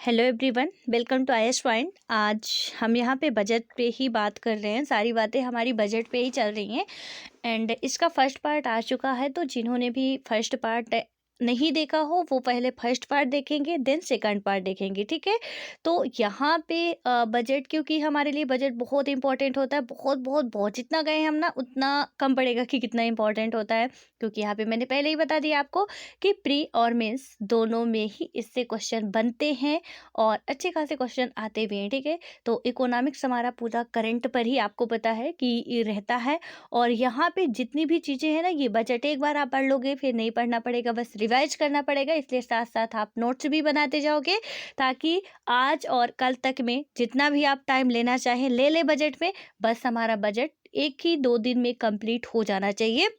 Hello everyone, welcome to IAS point. आज हम यहाँ पे बजट पे ही बात कर रहे हैं। सारी बातें हमारी बजट पे ही चल रही हैं एंड इसका फर्स्ट पार्ट आ चुका है। तो जिन्होंने भी फर्स्ट पार्ट नहीं देखा हो वो पहले फर्स्ट पार्ट देखेंगे, देन सेकंड पार्ट देखेंगे, ठीक है। तो यहाँ पे बजट, क्योंकि हमारे लिए बजट बहुत इंपॉर्टेंट होता है। बहुत बहुत बहुत जितना गए हम ना उतना कम पड़ेगा कि कितना इंपॉर्टेंट होता है। क्योंकि यहाँ पे मैंने पहले ही बता दिया आपको कि प्री और मेंस दोनों में ही इससे क्वेश्चन बनते हैं और अच्छे खासे क्वेश्चन आते भी हैं, ठीक है। तो इकोनॉमिक्स हमारा पूरा करंट पर ही आपको पता है कि ये रहता है। और यहाँ पे जितनी भी चीज़ें हैं ना, ये बजट एक बार आप पढ़ लोगे फिर नहीं पढ़ना पड़ेगा, बस रिवाइज करना पड़ेगा। इसलिए साथ साथ आप नोट्स भी बनाते जाओगे ताकि आज और कल तक में जितना भी आप टाइम लेना चाहें ले ले बजट में। बस हमारा बजट 1 ही 2 दिन में कंप्लीट हो जाना चाहिए।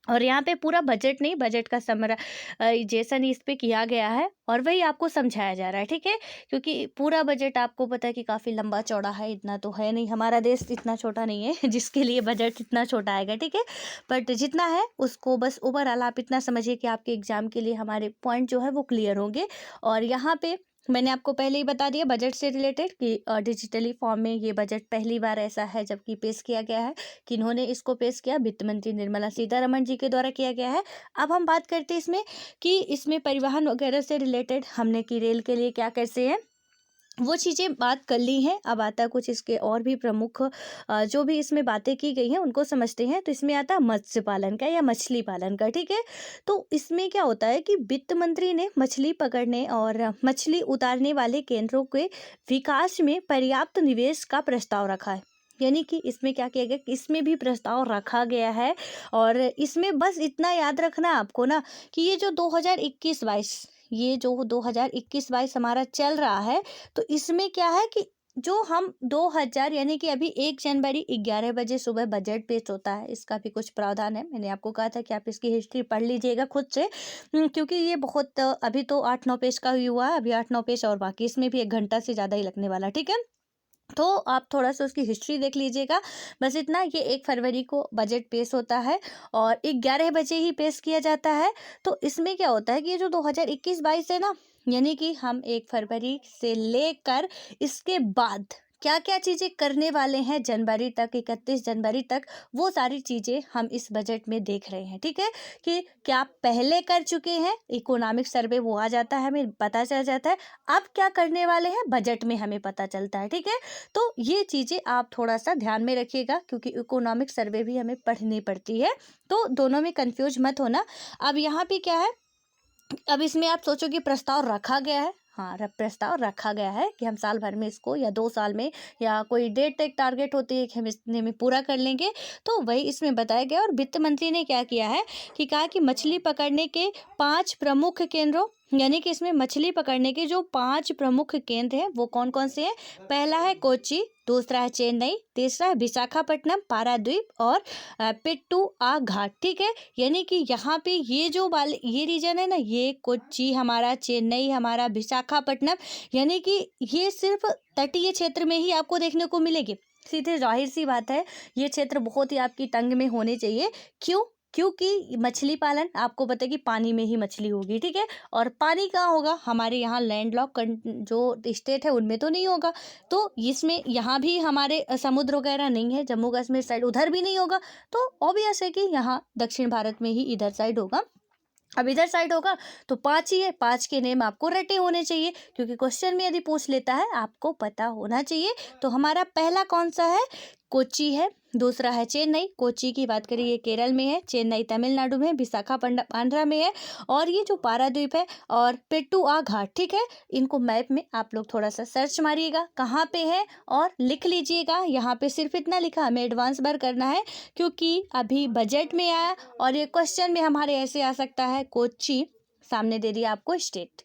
और यहाँ पे पूरा बजट नहीं, बजट का समराइजेशन इस पे किया गया है और वही आपको समझाया जा रहा है, ठीक है। क्योंकि पूरा बजट आपको पता है कि काफ़ी लंबा चौड़ा है, इतना तो है नहीं, हमारा देश इतना छोटा नहीं है जिसके लिए बजट इतना छोटा आएगा, ठीक है। बट जितना है उसको बस ओवरऑल आप इतना समझिए कि आपके एग्जाम के लिए हमारे पॉइंट जो है वो क्लियर होंगे। और यहाँ पे मैंने आपको पहले ही बता दिया बजट से रिलेटेड कि डिजिटली फॉर्म में ये बजट पहली बार ऐसा है जबकि पेश किया गया है। किन्होंने इसको पेश किया? वित्त मंत्री निर्मला सीतारमण जी के द्वारा किया गया है। अब हम बात करते हैं इसमें कि इसमें परिवहन वगैरह से रिलेटेड हमने कि रेल के लिए क्या कैसे हैं वो चीज़ें बात कर ली हैं। अब आता है कुछ इसके और भी प्रमुख जो भी इसमें बातें की गई हैं उनको समझते हैं। तो इसमें आता है मत्स्य पालन का या मछली पालन का, ठीक है। तो इसमें क्या होता है कि वित्त मंत्री ने मछली पकड़ने और मछली उतारने वाले केंद्रों के विकास में पर्याप्त निवेश का प्रस्ताव रखा है। यानी कि इसमें क्या किया गया कि इसमें भी प्रस्ताव रखा गया है। और इसमें बस इतना याद रखना आपको ना कि ये जो 2021-22 ये जो 2021-22 हमारा चल रहा है, तो इसमें क्या है कि जो हम 2000 यानी कि अभी 1 जनवरी 11 बजे सुबह बजट पेश होता है, इसका भी कुछ प्रावधान है। मैंने आपको कहा था कि आप इसकी हिस्ट्री पढ़ लीजिएगा खुद से, क्योंकि ये बहुत अभी तो 8-9 पेज का ही हुआ है, अभी 8-9 पेज और बाकी, इसमें भी 1 घंटा से ज़्यादा ही लगने वाला, ठीक है। तो आप थोड़ा सा उसकी हिस्ट्री देख लीजिएगा। बस इतना, ये 1 फरवरी को बजट पेश होता है और 11 बजे ही पेश किया जाता है। तो इसमें क्या होता है कि ये जो 2021-22 है ना, यानी कि हम 1 फरवरी से लेकर इसके बाद क्या क्या चीज़ें करने वाले हैं जनवरी तक, 31 जनवरी तक, वो सारी चीज़ें हम इस बजट में देख रहे हैं, ठीक है। कि क्या पहले कर चुके हैं, इकोनॉमिक सर्वे वो आ जाता है, हमें पता चल जाता है। अब क्या करने वाले हैं बजट में हमें पता चलता है, ठीक है। तो ये चीज़ें आप थोड़ा सा ध्यान में रखिएगा क्योंकि इकोनॉमिक सर्वे भी हमें पढ़नी पड़ती है। तो दोनों में कंफ्यूज मत होना। अब यहाँ पे क्या है, अब इसमें आप सोचो कि प्रस्ताव रखा गया है। हाँ, प्रस्ताव रखा गया है कि हम साल भर में इसको या 2 साल में या कोई डेट एक टारगेट होती है कि हम इतने में पूरा कर लेंगे। तो वही इसमें बताया गया। और वित्त मंत्री ने क्या किया है कि कहा कि मछली पकड़ने के 5 प्रमुख केंद्रों, यानी कि इसमें मछली पकड़ने के जो 5 प्रमुख केंद्र हैं वो कौन कौन से हैं। पहला है कोच्चि, दूसरा है चेन्नई, तीसरा है विशाखापट्टनम, पाराद्वीप और पेट्टुआ घाट, ठीक है। यानी कि यहाँ पे ये जो वाले ये रीजन है ना, ये कोच्चि हमारा, चेन्नई हमारा, विशाखापट्टनम, यानी कि ये सिर्फ तटीय क्षेत्र में ही आपको देखने को मिलेगी। सीधे जाहिर सी बात है, ये क्षेत्र बहुत ही आपकी तंग में होने चाहिए। क्यों? क्योंकि मछली पालन आपको पता है कि पानी में ही मछली होगी, ठीक है। और पानी कहाँ होगा, हमारे यहाँ लैंडलॉक जो स्टेट है उनमें तो नहीं होगा। तो इसमें यहाँ भी हमारे समुद्र वगैरह नहीं है, जम्मू कश्मीर साइड उधर भी नहीं होगा। तो ऑब्वियस है कि यहाँ दक्षिण भारत में ही इधर साइड होगा। अब इधर साइड होगा तो 5 ही है, 5 के नेम आपको रटे होने चाहिए क्योंकि क्वेश्चन में यदि पूछ लेता है आपको पता होना चाहिए। तो हमारा पहला कौन सा है, कोच्चि है। दूसरा है चेन्नई, कोच्चि की बात करें ये केरल में है, चेन्नई तमिलनाडु में, विशाखापट्टनम आंध्रा में है। और ये जो पाराद्वीप है और पेट्टुआ घाट, ठीक है। इनको मैप में आप लोग थोड़ा सा सर्च मारिएगा कहाँ पे है और लिख लीजिएगा। यहाँ पे सिर्फ इतना लिखा, हमें एडवांस बार करना है क्योंकि अभी बजट में आया और ये क्वेश्चन में हमारे ऐसे आ सकता है। कोच्चि सामने दे दिया आपको स्टेट,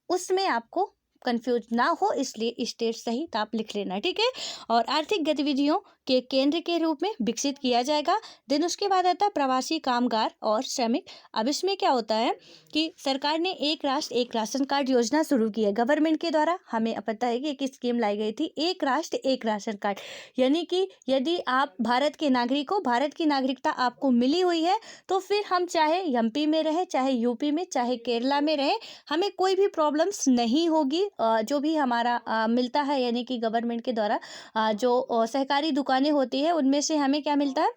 उसमें आपको कंफ्यूज ना हो इसलिए स्टेट सहित आप लिख लेना, ठीक है। और आर्थिक गतिविधियों के केंद्र के रूप में विकसित किया जाएगा। देन उसके बाद आता है प्रवासी कामगार और श्रमिक। अब इसमें क्या होता है कि सरकार ने एक राष्ट्र एक राशन कार्ड योजना शुरू की है गवर्नमेंट के द्वारा। हमें पता है कि एक स्कीम लाई गई थी, एक राष्ट्र एक राशन कार्ड, यानी कि यदि आप भारत के नागरिक हो, भारत की नागरिकता आपको मिली हुई है, तो फिर हम चाहे एमपी में रहे, चाहे यूपी में, चाहे केरला में रहे, हमें कोई भी प्रॉब्लम्स नहीं होगी। जो भी हमारा मिलता है, यानी कि गवर्नमेंट के द्वारा जो सहकारी दुकानें होती है उनमें से हमें क्या मिलता है,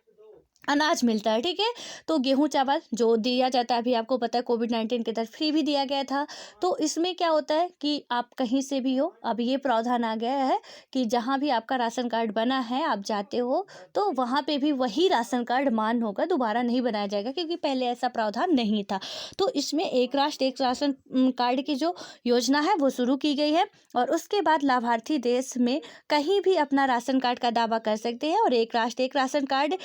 अनाज मिलता है। ठीक है, तो गेहूं चावल जो दिया जाता है, अभी आपको पता है कोविड-19 के तहत फ्री भी दिया गया था। तो इसमें क्या होता है कि आप कहीं से भी हो, अब ये प्रावधान आ गया है कि जहां भी आपका राशन कार्ड बना है, आप जाते हो तो वहां पे भी वही राशन कार्ड मान्य होगा, दोबारा नहीं बनाया जाएगा, क्योंकि पहले ऐसा प्रावधान नहीं था। तो इसमें एक राष्ट्र एक राशन कार्ड की जो योजना है वो शुरू की गई है, और उसके बाद लाभार्थी देश में कहीं भी अपना राशन कार्ड का दावा कर सकते हैं। और एक राष्ट्र एक राशन कार्ड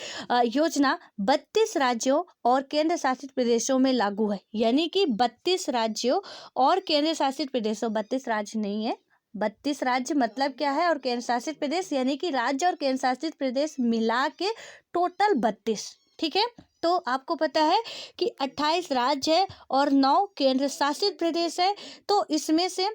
योजना 32 राज्यों और केंद्र शासित प्रदेशों में लागू है, यानी कि 32 राज्यों और केंद्र शासित प्रदेशों, 32 राज्य नहीं है, 32 राज्य मतलब क्या है, और केंद्र शासित प्रदेश, यानी कि राज्य और केंद्र शासित प्रदेश मिला के टोटल 32। ठीक है, तो आपको पता है कि 28 राज्य है और 9 केंद्र शासित प्रदेश है, तो इसमें से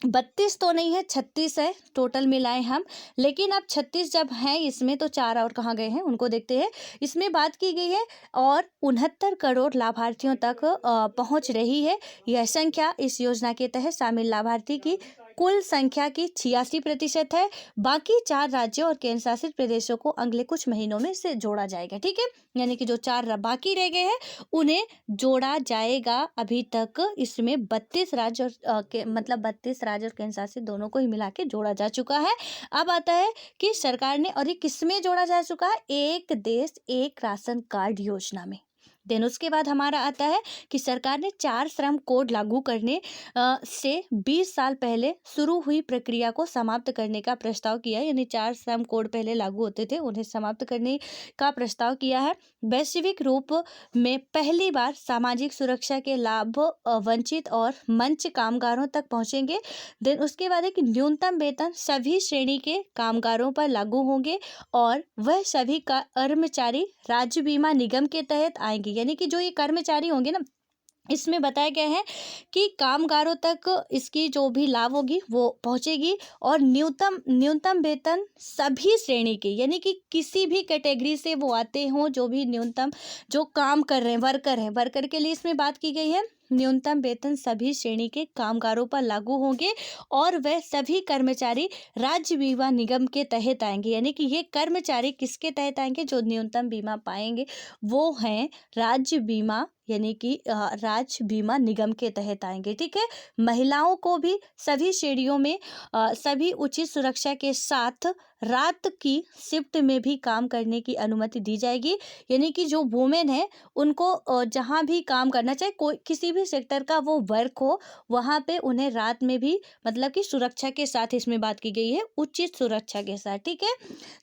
32 तो नहीं है, 36 है टोटल मिलाएं हम। लेकिन अब 36 जब हैं इसमें, तो 4 और कहाँ गए हैं उनको देखते हैं। इसमें बात की गई है और 69 करोड़ लाभार्थियों तक पहुंच रही है। यह संख्या इस योजना के तहत शामिल लाभार्थी की कुल संख्या की 86% है। बाकी 4 राज्यों और केंद्र शासित प्रदेशों को अगले कुछ महीनों में से जोड़ा जाएगा। ठीक है, यानी कि जो 4 बाकी रह गए हैं उन्हें जोड़ा जाएगा। अभी तक इसमें 32 राज्य और मतलब 32 राज्य और केंद्र शासित दोनों को ही मिला के जोड़ा जा चुका है। अब आता है कि सरकार ने, और ये किसमें जोड़ा जा चुका है, एक देश एक राशन कार्ड योजना में। देन उसके बाद हमारा आता है कि सरकार ने 4 श्रम कोड लागू करने से 20 साल पहले शुरू हुई प्रक्रिया को समाप्त करने का प्रस्ताव किया है। यानी 4 श्रम कोड पहले लागू होते थे, उन्हें समाप्त करने का प्रस्ताव किया है। वैश्विक रूप में पहली बार सामाजिक सुरक्षा के लाभ वंचित और मंच कामगारों तक पहुंचेंगे। देन उसके बाद है कि न्यूनतम वेतन सभी श्रेणी के कामगारों पर लागू होंगे, और वह सभी कर्मचारी राज्य बीमा निगम के तहत आएंगे। यानी कि जो ये कर्मचारी होंगे ना, इसमें बताया गया है कि कामगारों तक इसकी जो भी लाभ होगी वो पहुंचेगी, और न्यूनतम वेतन सभी श्रेणी के, यानी कि किसी भी कैटेगरी से वो आते हों, जो भी न्यूनतम जो काम कर रहे हैं, वर्कर के लिए इसमें बात की गई है। न्यूनतम वेतन सभी श्रेणी के कामगारों पर लागू होंगे, और वह सभी कर्मचारी राज्य बीमा निगम के तहत आएंगे। यानी कि ये कर्मचारी किसके तहत आएंगे, जो न्यूनतम बीमा पाएंगे वो हैं राज्य बीमा, यानी कि राज्य बीमा निगम के तहत आएंगे। ठीक है, महिलाओं को भी सभी श्रेणियों में सभी उचित सुरक्षा के साथ रात की शिफ्ट में भी काम करने की अनुमति दी जाएगी। यानी कि जो वुमेन है उनको जहाँ भी काम करना, चाहे कोई किसी भी सेक्टर का वो वर्क हो, वहाँ पे उन्हें रात में भी, मतलब कि सुरक्षा के साथ, इसमें बात की गई है उचित सुरक्षा के साथ। ठीक है,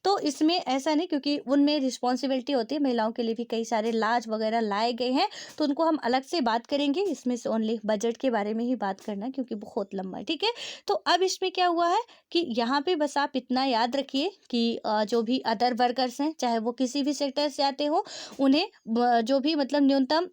तो इसमें ऐसा नहीं, क्योंकि उनमें रिस्पॉन्सिबिलिटी होती है, महिलाओं के लिए भी कई सारे लाज वगैरह लाए गए हैं, तो उनको हम अलग से बात करेंगे। इसमें से ओनली बजट के बारे में ही बात करना है, क्योंकि बहुत लंबा है। ठीक है, तो अब इसमें क्या हुआ है कि यहाँ पे बस आप इतना याद रखिए कि जो भी अदर वर्कर्स हैं, चाहे वो किसी भी सेक्टर से आते हो, उन्हें जो भी मतलब न्यूनतम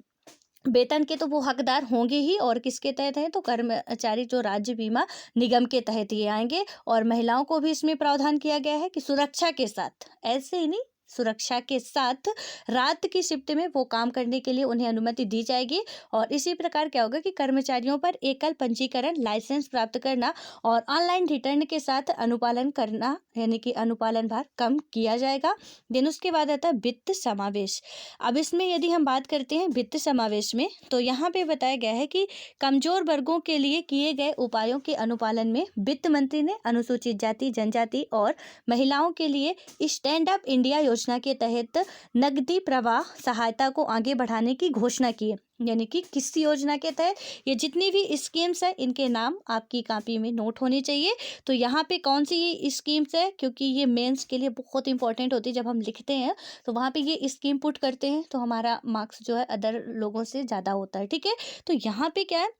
वेतन के तो वो हकदार होंगे ही, और किसके तहत है, तो कर्मचारी जो राज्य बीमा निगम के तहत ही आएंगे। और महिलाओं को भी इसमें प्रावधान किया गया है कि सुरक्षा के साथ, ऐसे ही नहीं, सुरक्षा के साथ रात की शिफ्ट में वो काम करने के लिए उन्हें अनुमति दी जाएगी। और इसी प्रकार क्या होगा कि कर्मचारियों पर एकल पंजीकरण, लाइसेंस प्राप्त करना और ऑनलाइन रिटर्न के साथ अनुपालन करना, यानी कि अनुपालन भार कम किया जाएगा। देन उसके बाद आता है वित्त समावेश। अब इसमें यदि हम बात करते हैं वित्त समावेश में, तो यहाँ पे बताया गया है कि कमजोर वर्गों के लिए किए गए उपायों के अनुपालन में वित्त मंत्री ने अनुसूचित जाति, जनजाति और महिलाओं के लिए स्टैंड अप इंडिया योजना के तहत नकदी प्रवाह सहायता को आगे बढ़ाने की घोषणा की है। यानी कि किस योजना के तहत, ये जितनी भी स्कीम्स है इनके नाम आपकी कॉपी में नोट होने चाहिए। तो यहाँ पे कौन सी ये स्कीम्स है, क्योंकि ये मेंस के लिए बहुत इंपॉर्टेंट होती है, जब हम लिखते हैं तो वहाँ पे ये स्कीम पुट करते हैं, तो हमारा मार्क्स जो है अदर लोगों से ज़्यादा होता है। ठीक है, तो यहाँ पे क्या है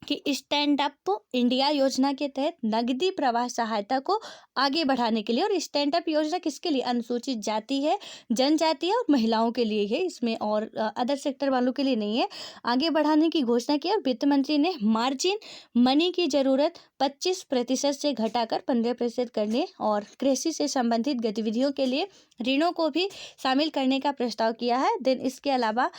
कि स्टैंड अप इंडिया योजना के तहत नगदी प्रवाह सहायता को आगे बढ़ाने के लिए, और स्टैंड अप योजना किसके लिए, अनुसूचित जाति है, जनजाति है और महिलाओं के लिए है इसमें, और अदर सेक्टर वालों के लिए नहीं है, आगे बढ़ाने की घोषणा की। और वित्त मंत्री ने मार्जिन मनी की जरूरत 25% से घटाकर 15% करने और कृषि से संबंधित गतिविधियों के लिए ऋणों को भी शामिल करने का प्रस्ताव किया है। देन इसके अलावा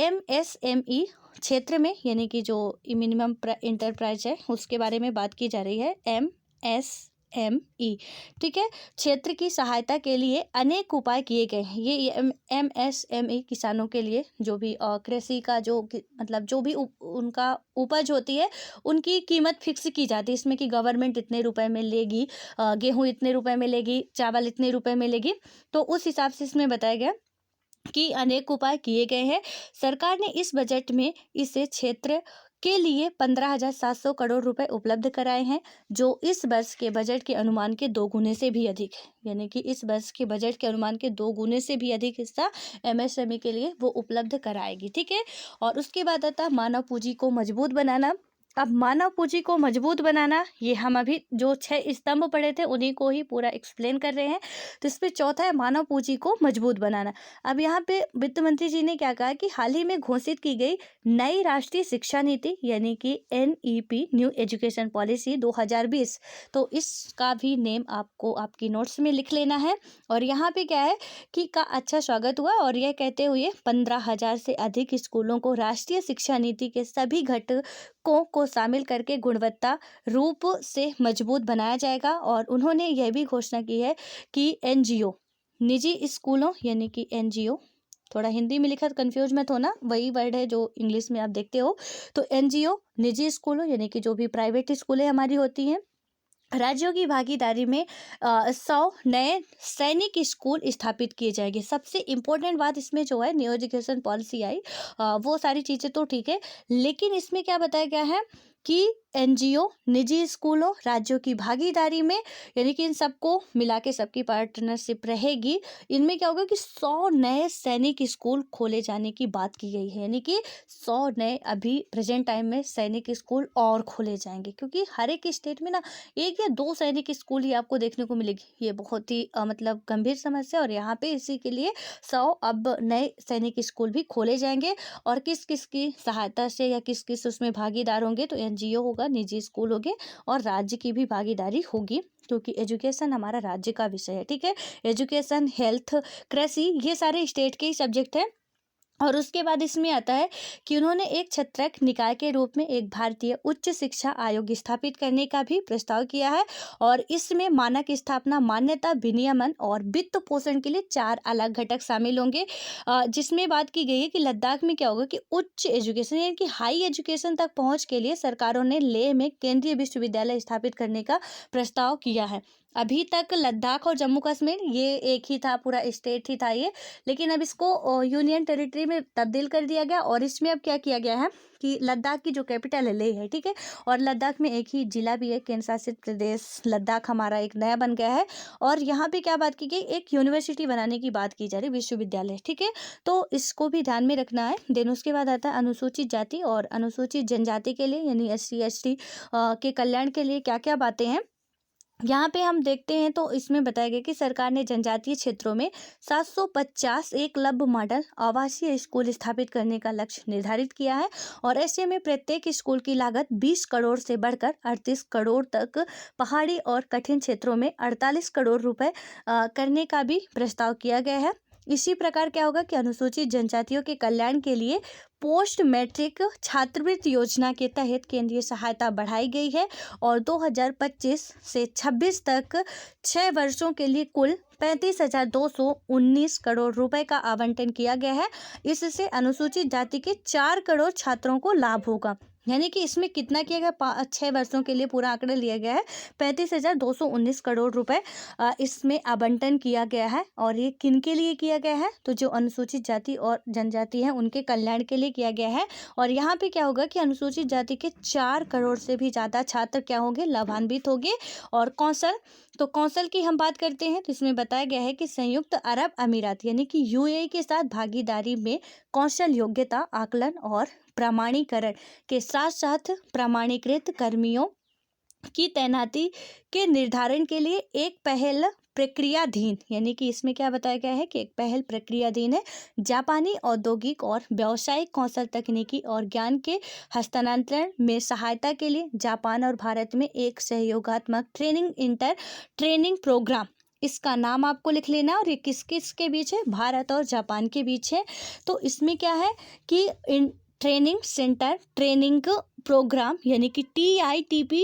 MSME क्षेत्र में, यानी कि जो मिनिमम इंटरप्राइज है उसके बारे में बात की जा रही है, MSME, ठीक है, क्षेत्र की सहायता के लिए अनेक उपाय किए गए हैं। ये MSME किसानों के लिए जो भी कृषि का जो मतलब जो भी उनका उपज होती है उनकी कीमत फिक्स की जाती है इसमें, कि गवर्नमेंट इतने रुपए में लेगी, गेहूं इतने रुपए में लेगी, चावल इतने रुपए में लेगी, तो उस हिसाब से इसमें बताया गया कि अनेक उपाय किए गए हैं। सरकार ने इस बजट में इस क्षेत्र के लिए 15,700 करोड़ रुपए उपलब्ध कराए हैं, जो इस वर्ष के बजट के अनुमान के 2 गुने से भी अधिक है। यानी कि इस वर्ष के बजट के अनुमान के 2 गुने से भी अधिक हिस्सा MSME के लिए वो उपलब्ध कराएगी, ठीक है। और उसके बाद आता है मानव पूंजी को मजबूत बनाना। अब मानव पूंजी को मजबूत बनाना, ये हम अभी जो 6 स्तंभ पढ़े थे उन्हीं को ही पूरा एक्सप्लेन कर रहे हैं। तो इस पे चौथा है मानव पूंजी को मजबूत बनाना। अब यहाँ पे वित्त मंत्री जी ने क्या कहा कि हाल ही में घोषित की गई नई राष्ट्रीय शिक्षा नीति, यानी कि NEP, न्यू एजुकेशन पॉलिसी 2020, तो इसका भी नेम आपको आपकी नोट्स में लिख लेना है। और यहाँ पे क्या है कि का अच्छा स्वागत हुआ, और यह कहते हुए 15,000 से अधिक स्कूलों को राष्ट्रीय शिक्षा नीति के सभी घटकों को शामिल करके गुणवत्ता रूप से मजबूत बनाया जाएगा। और उन्होंने यह भी घोषणा की है कि NGO, निजी स्कूलों, यानी कि NGO, थोड़ा हिंदी में लिखा कंफ्यूज मत होना, वही वर्ड है जो इंग्लिश में आप देखते हो। तो NGO, निजी स्कूलों, यानी कि जो भी प्राइवेट स्कूलें हमारी होती हैं, राज्यों की भागीदारी में 100 नए सैनिक स्कूल स्थापित किए जाएंगे। सबसे इम्पोर्टेंट बात इसमें जो है न्यू एजुकेशन पॉलिसी आई, वो सारी चीज़ें तो ठीक है, लेकिन इसमें क्या बताया गया है कि NGO, निजी स्कूलों, राज्यों की भागीदारी में, यानी कि इन सबको मिला के सबकी पार्टनरशिप रहेगी। इनमें क्या होगा कि 100 नए सैनिक स्कूल खोले जाने की बात की गई है, यानी कि 100 नए अभी प्रेजेंट टाइम में सैनिक स्कूल और खोले जाएंगे, क्योंकि हर एक स्टेट में ना 1 या 2 सैनिक स्कूल ही आपको देखने को मिलेगी। ये बहुत ही मतलब गंभीर समस्या, और यहाँ पे इसी के लिए 100 अब नए सैनिक स्कूल भी खोले जाएंगे। और किस किस की सहायता से या किस किस उसमें भागीदार होंगे, तो NGO होगा, निजी स्कूल होंगे, और राज्य की भी भागीदारी होगी, क्योंकि एजुकेशन हमारा राज्य का विषय है, ठीक है। एजुकेशन, हेल्थ, कृषि, ये सारे स्टेट के ही सब्जेक्ट हैं। और उसके बाद इसमें आता है कि उन्होंने एक छत्रक निकाय के रूप में एक भारतीय उच्च शिक्षा आयोग स्थापित करने का भी प्रस्ताव किया है। और इसमें मानक स्थापना, मान्यता, विनियमन और वित्त पोषण के लिए 4 अलग घटक शामिल होंगे, जिसमें बात की गई है कि लद्दाख में क्या होगा कि उच्च एजुकेशन, यानी कि हाई एजुकेशन तक पहुंच के लिए सरकारों ने लेह में केंद्रीय विश्वविद्यालय स्थापित करने का प्रस्ताव किया है। अभी तक लद्दाख और जम्मू कश्मीर ये एक ही था, पूरा स्टेट ही था ये, लेकिन अब इसको यूनियन टेरिटरी में तब्दील कर दिया गया। और इसमें अब क्या किया गया है कि लद्दाख की जो कैपिटल है लेह है, ठीक है, और लद्दाख में एक ही जिला भी है, केंद्र शासित प्रदेश लद्दाख हमारा एक नया बन गया है। और यहाँ पे क्या बात की गई, एक यूनिवर्सिटी बनाने की बात की जा रही, विश्वविद्यालय, ठीक है, तो इसको भी ध्यान में रखना है। देन उसके बाद आता है अनुसूचित जाति और अनुसूचित जनजाति के लिए, यानी SC ST के कल्याण के लिए क्या क्या बातें हैं यहाँ पे हम देखते हैं। तो इसमें बताया गया कि सरकार ने जनजातीय क्षेत्रों में 750 एकलव्य मॉडल आवासीय स्कूल स्थापित करने का लक्ष्य निर्धारित किया है। और ऐसे में प्रत्येक स्कूल की लागत 20 करोड़ से बढ़कर 38 करोड़ तक, पहाड़ी और कठिन क्षेत्रों में 48 करोड़ रुपए करने का भी प्रस्ताव किया गया है। इसी प्रकार क्या होगा कि अनुसूचित जनजातियों के कल्याण के लिए पोस्ट मैट्रिक छात्रवृत्ति योजना के तहत केंद्रीय सहायता बढ़ाई गई है। और 2025 से 26 तक 6 वर्षों के लिए कुल 35,219 करोड़ रुपए का आवंटन किया गया है। इससे अनुसूचित जाति के 4 करोड़ छात्रों को लाभ होगा। यानी कि इसमें कितना किया गया, 6 वर्षों के लिए पूरा आंकड़ा लिया गया है, 35,219 करोड़ रुपए इसमें आवंटन किया गया है। और ये किन के लिए किया गया है, तो जो अनुसूचित जाति और जनजाति हैं उनके कल्याण के लिए किया गया है। और यहाँ पे क्या होगा कि अनुसूचित जाति के 4 करोड़ से भी ज़्यादा छात्र क्या होंगे, लाभान्वित होंगे। और कौशल तो कौंसल की हम बात करते हैं तो इसमें बताया गया है कि संयुक्त अरब अमीरात यानी कि यूएई के साथ भागीदारी में कौशल योग्यता आकलन और प्रमाणीकरण के साथ साथ प्रमाणीकृत कर्मियों की तैनाती के निर्धारण के लिए एक पहल प्रक्रियाधीन यानी कि इसमें क्या बताया गया है कि एक पहल प्रक्रियाधीन है जापानी औद्योगिक और व्यावसायिक कौशल तकनीकी और ज्ञान के हस्तांतरण में सहायता के लिए जापान और भारत में एक सहयोगात्मक ट्रेनिंग प्रोग्राम। इसका नाम आपको लिख लेना और ये किस किस के बीच है, भारत और जापान के बीच है। तो इसमें क्या है कि ट्रेनिंग सेंटर ट्रेनिंग प्रोग्राम यानी कि TITP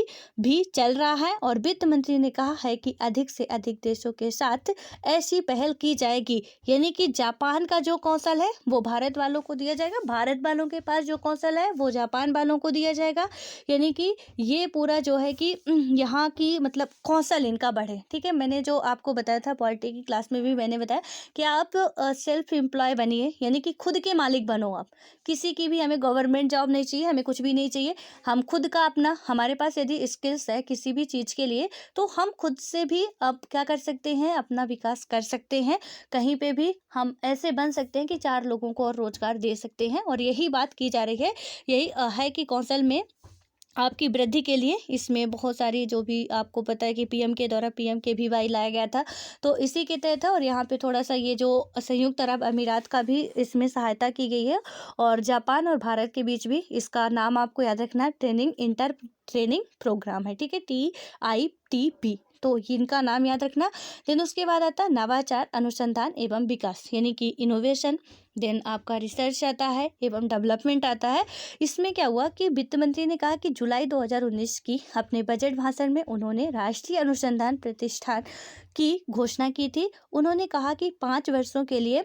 भी चल रहा है और वित्त मंत्री ने कहा है कि अधिक से अधिक देशों के साथ ऐसी पहल की जाएगी यानी कि जापान का जो कौशल है वो भारत वालों को दिया जाएगा, भारत वालों के पास जो कौशल है वो जापान वालों को दिया जाएगा। यानी कि ये पूरा जो है कि यहाँ की मतलब कौशल इनका बढ़े। ठीक है, मैंने जो आपको बताया था पॉलिटी की क्लास में भी मैंने बताया कि आप सेल्फ एम्प्लॉय बनिए यानी कि खुद के मालिक बनो। आप किसी की भी, हमें गवर्नमेंट जॉब नहीं चाहिए, हमें कुछ भी नहीं चाहिए, हम खुद का अपना, हमारे पास यदि स्किल्स है किसी भी चीज़ के लिए तो हम खुद से भी अब क्या कर सकते हैं, अपना विकास कर सकते हैं। कहीं पे भी हम ऐसे बन सकते हैं कि 4 लोगों को और रोजगार दे सकते हैं और यही बात की जा रही है। यही है कि कौशल में आपकी वृद्धि के लिए इसमें बहुत सारी जो भी आपको पता है कि PM के द्वारा PMKVY लाया गया था तो इसी के तहत है। और यहाँ पे थोड़ा सा ये जो संयुक्त अरब अमीरात का भी इसमें सहायता की गई है और जापान और भारत के बीच भी इसका नाम आपको याद रखना है, ट्रेनिंग प्रोग्राम है। ठीक है, TITP, तो इनका नाम याद रखना। देन उसके बाद आता है नवाचार अनुसंधान एवं विकास यानी कि इनोवेशन। देन आपका रिसर्च आता है एवं डेवलपमेंट आता है। इसमें क्या हुआ कि वित्त मंत्री ने कहा कि जुलाई 2019 की अपने बजट भाषण में उन्होंने राष्ट्रीय अनुसंधान प्रतिष्ठान की घोषणा की थी। उन्होंने कहा कि 5 वर्षों के लिए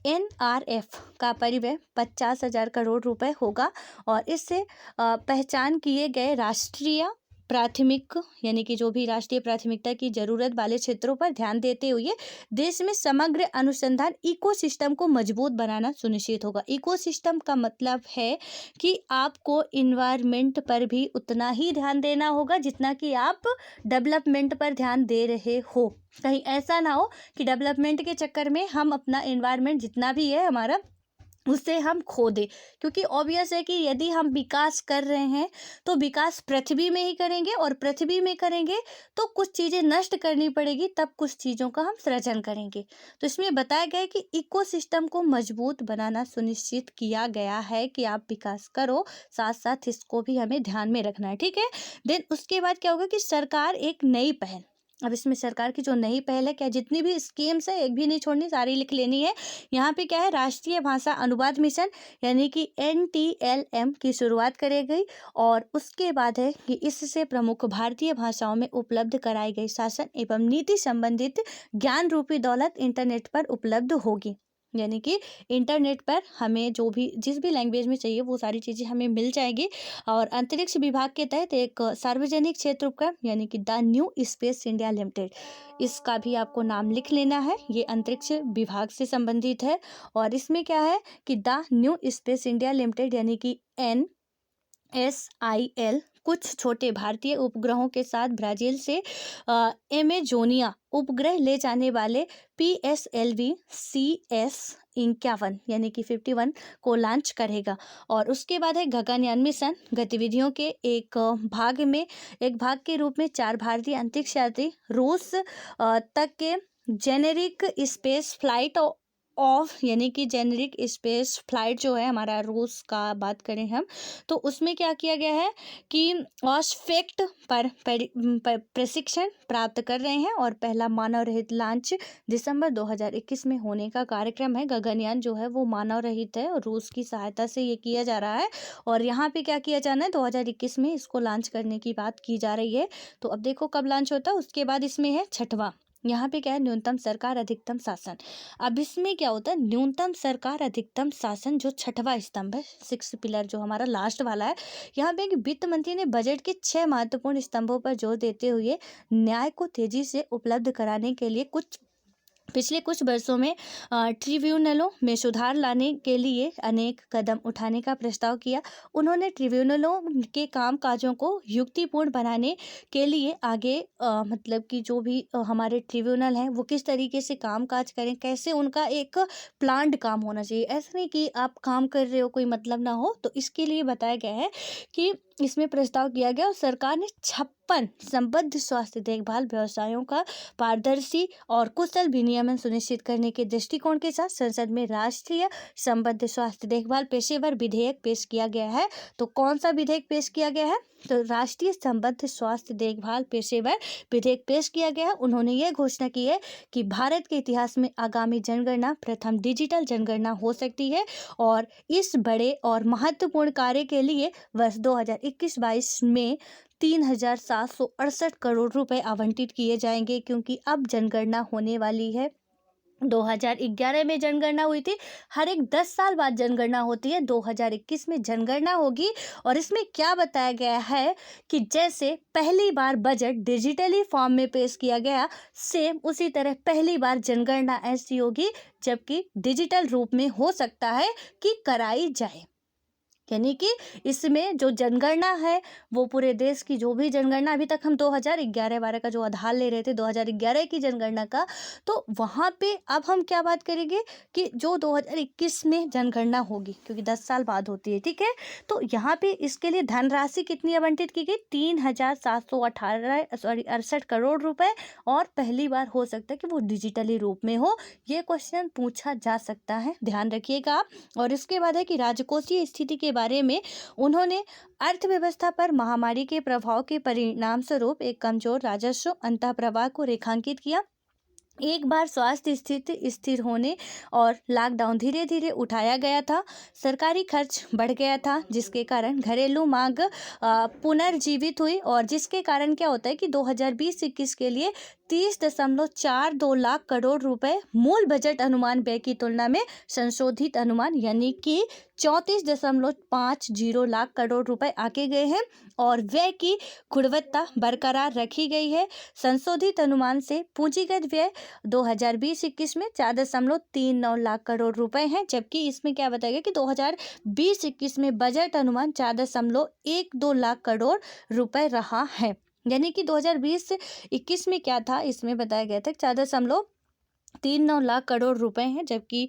NRF का परिव्यय 50,000 करोड़ रुपए होगा और इससे पहचान किए गए राष्ट्रीय प्राथमिक यानी कि जो भी राष्ट्रीय प्राथमिकता की जरूरत वाले क्षेत्रों पर ध्यान देते हुए देश में समग्र अनुसंधान इकोसिस्टम को मजबूत बनाना सुनिश्चित होगा। इकोसिस्टम का मतलब है कि आपको इन्वायरमेंट पर भी उतना ही ध्यान देना होगा जितना कि आप डेवलपमेंट पर ध्यान दे रहे हो। कहीं ऐसा ना हो कि डेवलपमेंट के चक्कर में हम अपना इन्वायरमेंट जितना भी है हमारा उससे हम खो दे, क्योंकि ऑब्वियस है कि यदि हम विकास कर रहे हैं तो विकास पृथ्वी में ही करेंगे और पृथ्वी में करेंगे तो कुछ चीज़ें नष्ट करनी पड़ेगी, तब कुछ चीज़ों का हम सृजन करेंगे। तो इसमें बताया गया है कि इकोसिस्टम को मजबूत बनाना सुनिश्चित किया गया है कि आप विकास करो, साथ साथ इसको भी हमें ध्यान में रखना है। ठीक है, देन उसके बाद क्या होगा कि सरकार एक नई पहल, अब इसमें सरकार की जो नई पहल है, क्या जितनी भी स्कीम्स है एक भी नहीं छोड़नी, सारी लिख लेनी है। यहाँ पे क्या है, राष्ट्रीय भाषा अनुवाद मिशन यानी कि NTLM की शुरुआत करी गई और उसके बाद है कि इससे प्रमुख भारतीय भाषाओं में उपलब्ध कराई गई शासन एवं नीति संबंधित ज्ञान रूपी दौलत इंटरनेट पर उपलब्ध होगी। यानी कि इंटरनेट पर हमें जो भी जिस भी लैंग्वेज में चाहिए वो सारी चीज़ें हमें मिल जाएगी। और अंतरिक्ष विभाग के तहत एक सार्वजनिक क्षेत्र उपक्रम यानी कि the new space India limited, इसका भी आपको नाम लिख लेना है। ये अंतरिक्ष विभाग से संबंधित है और इसमें क्या है कि the new space India limited यानी कि NSIL कुछ छोटे भारतीय उपग्रहों के साथ ब्राज़ील से एमेजोनिया उपग्रह ले जाने वाले PSLV CS51 यानी कि 51 को लॉन्च करेगा। और उसके बाद है गगनयान मिशन गतिविधियों के एक भाग के रूप में 4 भारतीय अंतरिक्ष यात्री रूस तक के जेनेरिक स्पेस फ्लाइट यानी कि जेनेरिक स्पेस फ्लाइट जो है हमारा रूस का बात करें हम तो उसमें क्या किया गया है कि ऑस्फेक्ट पर प्रशिक्षण प्राप्त कर रहे हैं और पहला मानव रहित लॉन्च दिसंबर 2021 में होने का कार्यक्रम है। गगनयान जो है वो मानव रहित है और रूस की सहायता से ये किया जा रहा है और यहाँ पे क्या किया जाना है, 2021 में इसको लॉन्च करने की बात की जा रही है। तो अब देखो कब लॉन्च होता है। उसके बाद इसमें है छठवां, यहाँ पे क्या है, न्यूनतम सरकार अधिकतम शासन। अब इसमें क्या होता है, न्यूनतम सरकार अधिकतम शासन जो छठवां स्तंभ है, 6th पिलर जो हमारा लास्ट वाला है, यहाँ पे वित्त मंत्री ने बजट के 6 महत्वपूर्ण स्तंभों पर जोर देते हुए न्याय को तेजी से उपलब्ध कराने के लिए कुछ पिछले कुछ वर्षों में ट्रिब्यूनलों में सुधार लाने के लिए अनेक कदम उठाने का प्रस्ताव किया। उन्होंने ट्रिब्यूनलों के कामकाजों को युक्तिपूर्ण बनाने के लिए आगे मतलब कि जो भी हमारे ट्रिब्यूनल हैं वो किस तरीके से कामकाज करें, कैसे उनका एक प्लान्ड काम होना चाहिए। ऐसा नहीं कि आप काम कर रहे हो कोई मतलब ना हो, तो इसके लिए बताया गया है कि इसमें प्रस्ताव किया गया और सरकार ने 56 संबद्ध स्वास्थ्य देखभाल व्यवसायों का पारदर्शी और कुशल विनियमन सुनिश्चित करने के दृष्टिकोण के साथ संसद में राष्ट्रीय संबद्ध स्वास्थ्य देखभाल पेशेवर विधेयक पेश किया गया है। तो कौन सा विधेयक पेश किया गया है? तो राष्ट्रीय संबद्ध स्वास्थ्य देखभाल पेशेवर विधेयक पेश किया गया है। उन्होंने ये घोषणा की है कि भारत के इतिहास में आगामी जनगणना प्रथम डिजिटल जनगणना हो सकती है और इस बड़े और महत्वपूर्ण कार्य के लिए वर्ष 2021-22 में 3,768 करोड़ रुपए आवंटित किए जाएंगे, क्योंकि अब जनगणना होने वाली है। 2011 में जनगणना हुई थी, हर एक 10 साल बाद जनगणना होती है। 2021 में जनगणना होगी और इसमें क्या बताया गया है कि जैसे पहली बार बजट डिजिटली फॉर्म में पेश किया गया, सेम उसी तरह पहली बार जनगणना ऐसी होगी जबकि डिजिटल रूप में हो सकता है कि कराई जाए। यानी कि इसमें जो जनगणना है वो पूरे देश की जो भी जनगणना अभी तक हम 2011-12 का जो आधार ले रहे थे 2011 की जनगणना का, तो वहाँ पे अब हम क्या बात करेंगे कि जो 2021 में जनगणना होगी, क्योंकि 10 साल बाद होती है, ठीक है। तो यहाँ पे इसके लिए धनराशि कितनी आवंटित की गई? 3,768 करोड़ रुपए और पहली बार हो सकता है कि वो डिजिटली रूप में हो। ये क्वेश्चन पूछा जा सकता है, ध्यान रखिएगा। और इसके बाद है कि राजकोषीय स्थिति के बारे में उन्होंने अर्थव्यवस्था पर महामारी के प्रभाव के परिणाम स्वरूप एक कमजोर राजस्व अंतःप्रवाह को रेखांकित किया। एक बार स्वास्थ्य स्थिति स्थिर होने और लॉकडाउन धीरे धीरे उठाया गया था, सरकारी खर्च बढ़ गया था, जिसके कारण घरेलू मांग पुनर्जीवित हुई और जिसके कारण क्या होता है कि 2020-21 के लिए 30.42 लाख करोड़ रुपए मूल बजट अनुमान व्यय की तुलना में संशोधित अनुमान यानी कि 34.50 लाख करोड़ रुपए आके गए हैं और व्यय की गुणवत्ता बरकरार रखी गई है। संशोधित अनुमान से पूंजीगत व्यय 2020-21 में 4.39 लाख करोड़ रुपए हैं, जबकि इसमें क्या बताया गया कि 2020-21 में बजट अनुमान 4.12 लाख करोड़ रुपए रहा है। यानी कि 2020-21 में क्या था, इसमें बताया गया था 4.39 लाख करोड़ रुपए हैं, जबकि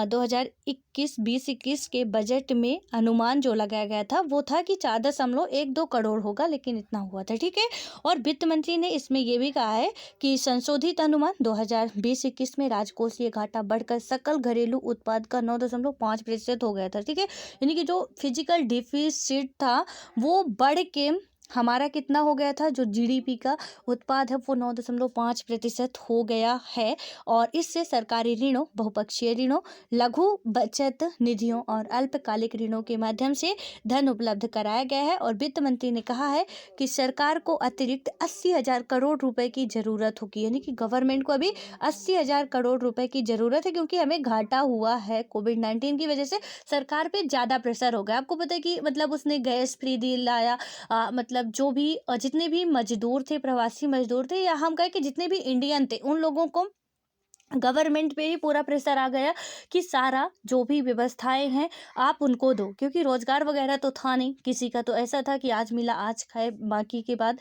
2021 के बजट में अनुमान जो लगाया गया था वो था कि 4.12 करोड़ होगा, लेकिन इतना हुआ था, ठीक है। और वित्त मंत्री ने इसमें यह भी कहा है कि संशोधित अनुमान 2020-21 में राजकोषीय घाटा बढ़कर सकल घरेलू उत्पाद का 9.5% हो गया था, ठीक है। यानी कि जो फिजिकल डिफिसिट था वो बढ़ के हमारा कितना हो गया था, जो जीडीपी का उत्पाद है वो 9.5% हो गया है। और इससे सरकारी ऋणों, बहुपक्षीय ऋणों, लघु बचत निधियों और अल्पकालिक ऋणों के माध्यम से धन उपलब्ध कराया गया है। और वित्त मंत्री ने कहा है कि सरकार को अतिरिक्त 80,000 करोड़ रुपए की जरूरत होगी, यानी कि गवर्नमेंट को अभी 80,000 करोड़ रुपए की जरूरत है, क्योंकि हमें घाटा हुआ है कोविड-19 की वजह से। सरकार पे ज़्यादा प्रेशर हो गया। आपको पता है कि मतलब उसने गैस फ्री दिलाया, मतलब जो भी जितने भी मजदूर थे, प्रवासी मजदूर थे, या हम कहें कि जितने भी इंडियन थे, उन लोगों को गवर्नमेंट पे ही पूरा प्रेशर आ गया कि सारा जो भी व्यवस्थाएं हैं आप उनको दो, क्योंकि रोजगार वगैरह तो था नहीं किसी का। तो ऐसा था कि आज मिला आज खाए, बाकी के बाद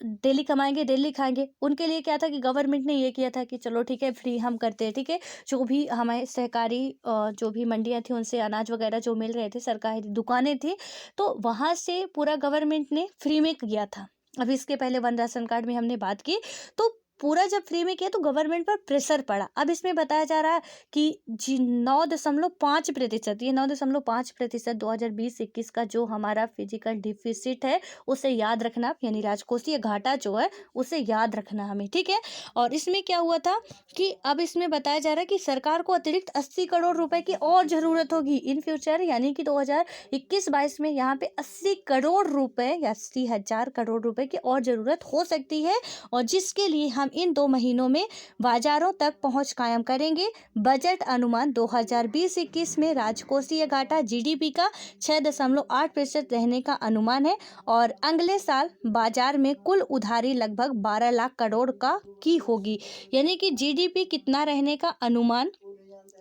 डेली कमाएंगे डेली खाएंगे। उनके लिए क्या था कि गवर्नमेंट ने ये किया था कि चलो ठीक है, फ्री हम करते हैं, ठीक है। जो भी हमारे सहकारी जो भी मंडियाँ थी उनसे अनाज वगैरह जो मिल रहे थे, सरकारी दुकानें थी, तो वहाँ से पूरा गवर्नमेंट ने फ्री में किया था। अभी इसके पहले वन राशन कार्ड में हमने बात की, तो पूरा जब फ्री में किया तो गवर्नमेंट पर प्रेशर पड़ा। अब इसमें बताया जा रहा है कि जी 9.5%, ये 9.5% 2020-21 का जो हमारा फिजिकल डिफिसिट है उसे याद रखना, यानी राजकोषीय घाटा जो है उसे याद रखना हमें, ठीक है। और इसमें क्या हुआ था कि अब इसमें बताया जा रहा है कि सरकार को अतिरिक्त 80 करोड़ रुपए की और ज़रूरत होगी इन फ्यूचर, यानी कि 2021-22 में यहाँ पे 80 करोड़ रुपए या 80,000 करोड़ रुपए की और ज़रूरत हो सकती है। और जिसके लिए हम इन 2 महीनों में बाजारों तक पहुंच कायम करेंगे। बजट अनुमान 2020-21 में राजकोषीय घाटा जीडीपी का 6.8% रहने का अनुमान है और अगले साल बाजार में कुल उधारी लगभग 12 लाख करोड़ की होगी। यानी कि जीडीपी कितना रहने का अनुमान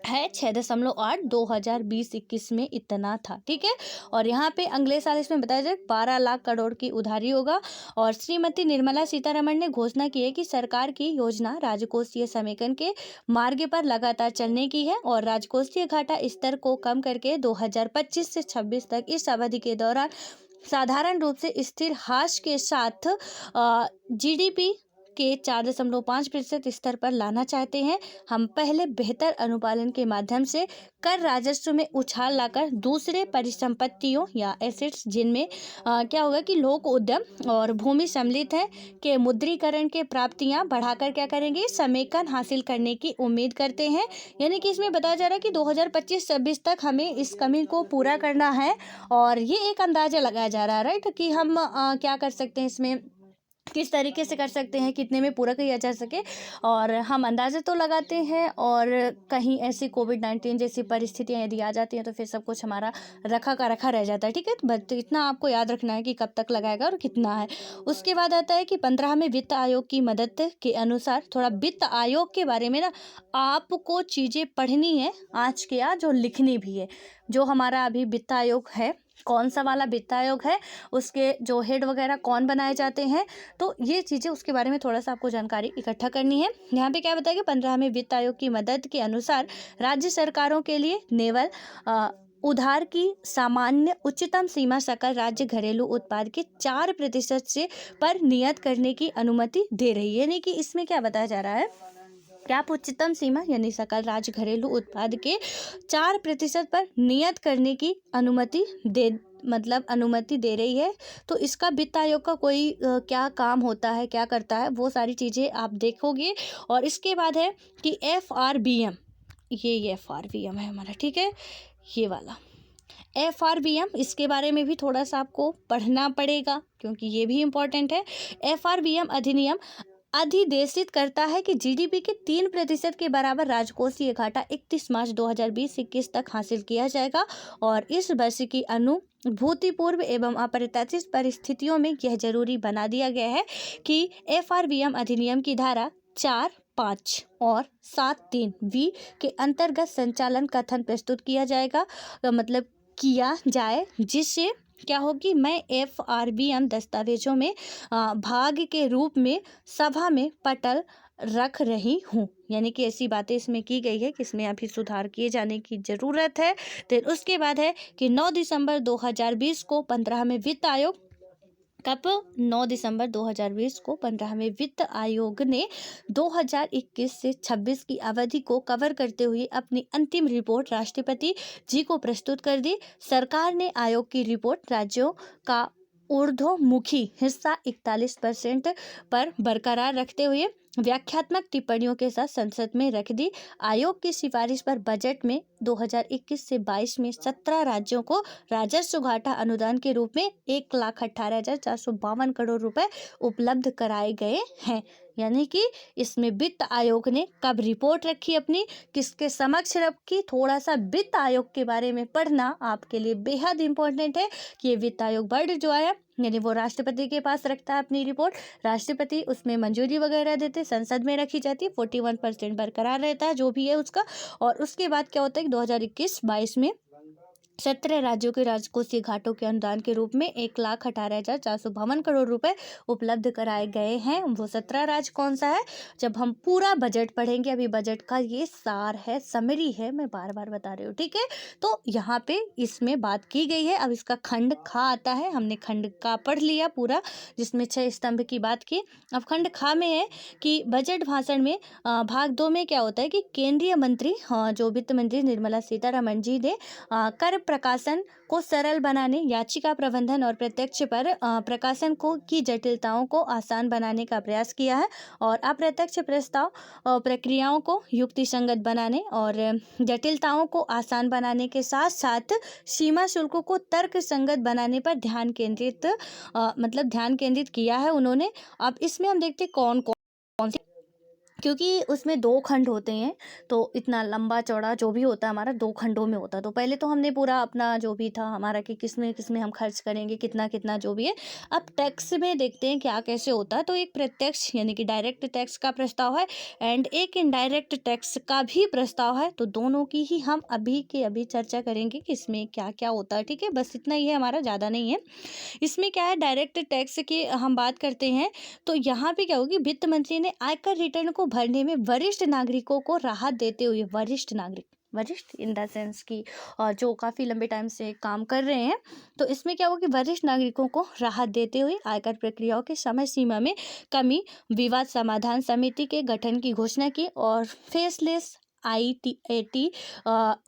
है 6.8, 2020-21 में इतना था। ठीक है, और यहाँ पे अगले साल इसमें बताया जाए 12 लाख करोड़ की उधारी होगा। और श्रीमती निर्मला सीतारमण ने घोषणा की है कि सरकार की योजना राजकोषीय समेकन के मार्ग पर लगातार चलने की है और राजकोषीय घाटा स्तर को कम करके 2025 से 26 तक इस अवधि के दौरान साधारण रूप से स्थिर हाश के साथ जीडीपी के 4.5% स्तर पर लाना चाहते हैं। हम पहले बेहतर अनुपालन के माध्यम से कर राजस्व में उछाल लाकर दूसरे परिसंपत्तियों या एसेट्स जिनमें क्या होगा कि लोक उद्यम और भूमि सम्मिलित है के मुद्रीकरण के प्राप्तियां बढ़ाकर क्या करेंगे, समेकन हासिल करने की उम्मीद करते हैं। यानी कि इसमें बताया जा रहा है कि 2025-26 तक हमें इस कमी को पूरा करना है और ये एक अंदाजा लगाया जा रहा है, राइट, कि हम क्या कर सकते हैं, इसमें किस तरीके से कर सकते हैं, कितने में पूरा किया जा सके। और हम अंदाजे तो लगाते हैं और कहीं ऐसी कोविड-19 जैसी परिस्थितियां यदि आ जाती हैं तो फिर सब कुछ हमारा रखा का रखा रह जाता है। ठीक है, बट इतना आपको याद रखना है कि कब तक लगाएगा और कितना है। उसके बाद आता है कि 15वें वित्त आयोग की मदद के अनुसार, थोड़ा वित्त आयोग के बारे में ना आपको चीज़ें पढ़नी है आज के आज, जो लिखनी भी है। जो हमारा अभी वित्त आयोग है, कौन सा वाला वित्त आयोग है, उसके जो हेड वगैरह कौन बनाए जाते हैं, तो ये चीज़ें उसके बारे में थोड़ा सा आपको जानकारी इकट्ठा करनी है। यहाँ पे क्या बताया कि 15वें वित्त आयोग की मदद के अनुसार राज्य सरकारों के लिए नेवल उधार की सामान्य उच्चतम सीमा सकल राज्य घरेलू उत्पाद के 4% से पर नियत करने की अनुमति दे रही है। यानी कि इसमें क्या बताया जा रहा है कि आप उच्चतम सीमा यानी सकल राज्य घरेलू उत्पाद के 4% पर नियत करने की अनुमति दे रही है। तो इसका वित्त आयोग का कोई क्या काम होता है, क्या करता है, वो सारी चीज़ें आप देखोगे। और इसके बाद है कि FRBM, ये FRBM है हमारा, ठीक है, ये वाला FRBM, इसके बारे में भी थोड़ा सा आपको पढ़ना पड़ेगा क्योंकि ये भी इम्पोर्टेंट है। FRBM अधिनियम अधिदेशित करता है कि जीडीपी के 3% के बराबर राजकोषीय घाटा 31 मार्च 2020-21 तक हासिल किया जाएगा और इस वर्ष की अनुभूतिपूर्व एवं अप्रत्याशित परिस्थितियों में यह जरूरी बना दिया गया है कि FRBM अधिनियम की धारा 4, 5 और 7(3)(v) के अंतर्गत संचालन कथन प्रस्तुत किया जाएगा, मतलब किया जाए, जिससे क्या होगी, मैं FRBM दस्तावेजों में भाग के रूप में सभा में पटल रख रही हूँ। यानी कि ऐसी बातें इसमें की गई है कि इसमें अभी सुधार किए जाने की ज़रूरत है। फिर उसके बाद है कि 9 दिसंबर 2020 को 15वें वित्त आयोग, कब, 9 दिसंबर 2020 को 15वें वित्त आयोग ने 2021 से 26 की अवधि को कवर करते हुए अपनी अंतिम रिपोर्ट राष्ट्रपति जी को प्रस्तुत कर दी। सरकार ने आयोग की रिपोर्ट राज्यों का ऊर्ध्वमुखी हिस्सा 41% पर बरकरार रखते हुए व्याख्यात्मक टिप्पणियों के साथ संसद में रख दी। आयोग की सिफारिश पर बजट में 2021 से 22 में 17 राज्यों को राजस्व घाटा अनुदान के रूप में 1,18,452 करोड़ रुपए उपलब्ध कराए गए हैं। यानी कि इसमें वित्त आयोग ने कब रिपोर्ट रखी अपनी, किसके समक्ष रखी, थोड़ा सा वित्त आयोग के बारे में पढ़ना आपके लिए बेहद इंपॉर्टेंट है कि ये वित्त आयोग बोर्ड जो है यानी वो राष्ट्रपति के पास रखता है अपनी रिपोर्ट, राष्ट्रपति उसमें मंजूरी वगैरह देते, संसद में रखी जाती है, 41% बरकरार रहता है जो भी है उसका। और उसके बाद क्या होता है कि 2021-22 में 17 राज्यों के राजकोषीय घाटों के अनुदान के रूप में 1,18,452 करोड़ रुपए उपलब्ध कराए गए हैं। वो 17 राज्य कौन सा है, जब हम पूरा बजट पढ़ेंगे, अभी बजट का ये सार है, समरी है, मैं बार बार बता रही हूँ, ठीक है। तो यहाँ पे इसमें बात की गई है। अब इसका खंड खा आता है, हमने खंड का पढ़ लिया पूरा, जिसमें 6 स्तंभ की बात की। अब खंड खा में है कि बजट भाषण में भाग 2 में क्या होता है कि केंद्रीय मंत्री जो वित्त मंत्री निर्मला सीतारमण जी ने कर प्रकाशन को सरल बनाने, याचिका प्रबंधन और प्रत्यक्ष पर प्रकाशन की जटिलताओं को आसान बनाने का प्रयास किया है और अप्रत्यक्ष प्रस्ताव प्रक्रियाओं को युक्तिसंगत बनाने और जटिलताओं को आसान बनाने के साथ साथ सीमा शुल्कों को तर्क संगत बनाने पर ध्यान केंद्रित किया है उन्होंने। अब इसमें हम देखते कौन कौन सी क्योंकि उसमें 2 खंड होते हैं, तो इतना लंबा चौड़ा जो भी होता है हमारा 2 खंडों में होता है। तो पहले तो हमने पूरा अपना जो भी था हमारा कि किसमें हम खर्च करेंगे, कितना-कितना जो भी है। अब टैक्स में देखते हैं क्या कैसे होता है। तो एक प्रत्यक्ष यानी कि डायरेक्ट टैक्स का प्रस्ताव है एंड एक इनडायरेक्ट टैक्स का भी प्रस्ताव है। तो दोनों की ही हम अभी के अभी चर्चा करेंगे कि इसमें क्या-क्या होता है, ठीक है? बस इतना ही है हमारा, ज़्यादा नहीं है। इसमें क्या है, डायरेक्ट टैक्स की हम बात करते हैं तो यहाँ पे क्या होगी, वित्त मंत्री ने आयकर रिटर्न को भरने में वरिष्ठ नागरिकों को राहत देते हुए, वरिष्ठ इन द सेंस कि जो काफ़ी लंबे टाइम से काम कर रहे हैं, तो इसमें क्या होगा कि वरिष्ठ नागरिकों को राहत देते हुए आयकर प्रक्रियाओं के समय सीमा में कमी, विवाद समाधान समिति के गठन की घोषणा की और फेसलेस ITAT